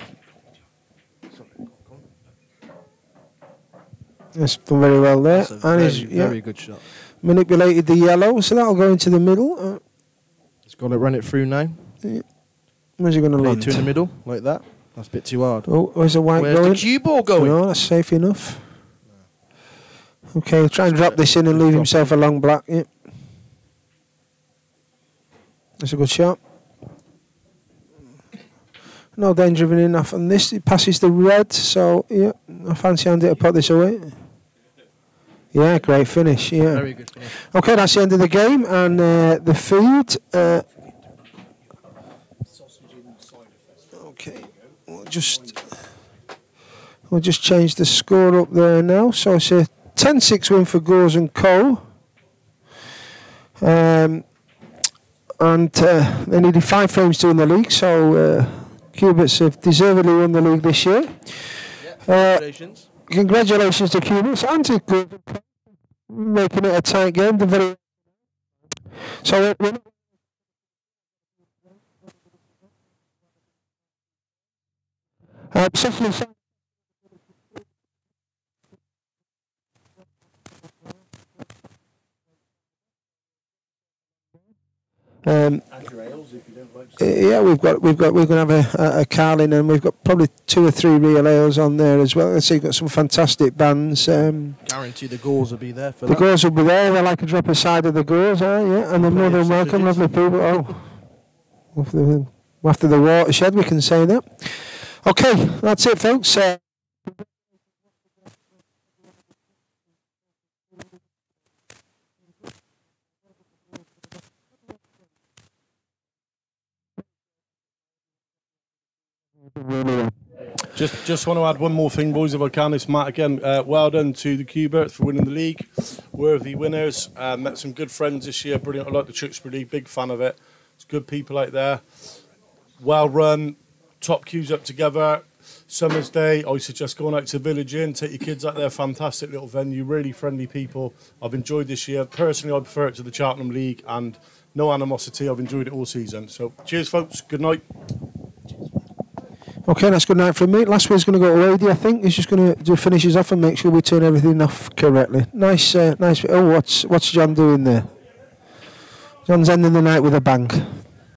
That's done very well there. That's a very good shot. Manipulated the yellow, so that'll go into the middle. He's got to run it through now. Yeah. Where's he going to land? Two in the middle, like that. That's a bit too hard. Oh, where's the white Where's going? the cue ball going? No, that's safe enough. Okay, try and drop this in and leave himself a long black. Yeah. That's a good shot. No danger of an enough on this. It passes the red, so yeah, I fancy Andy to put this away. Yeah, great finish. Yeah. Very good finish. Okay, that's the end of the game, and the feed. Okay, we'll just change the score up there now. So it's a 10-6 win for Gores Co. And they needed 5 frames to win the league, so Cueberts have deservedly won the league this year. Congratulations. Congratulations to Cueberts and to Gores Co, making it a tight game. So yeah, we're going to have a Carlin, and we've got probably 2 or 3 real ales on there as well. So you've got some fantastic bands. Guarantee the Gores will be there for the that. Gores will be there. They like a drop aside of the Gores, yeah, and they're more than welcome, lovely people. Oh, after the watershed, we can say that. Okay, that's it, folks. Just want to add one more thing, boys, if I can. It's Matt again. Well done to the Cueberts for winning the league. Worthy winners. Met some good friends this year. Brilliant. I like the Tewkesbury League. Big fan of it. It's good people out there. Well run. Top queues up together. Summer's Day. I suggest going out to Village Inn. Take your kids out there. Fantastic little venue. Really friendly people. I've enjoyed this year. Personally, I prefer it to the Cheltenham League, and no animosity. I've enjoyed it all season. So cheers, folks. Good night. Okay, that's good night from me. Last one's going to go to Wadey, I think. He's just going to do finishes off and make sure we turn everything off correctly. Nice. Oh, what's John doing there? John's ending the night with a bang.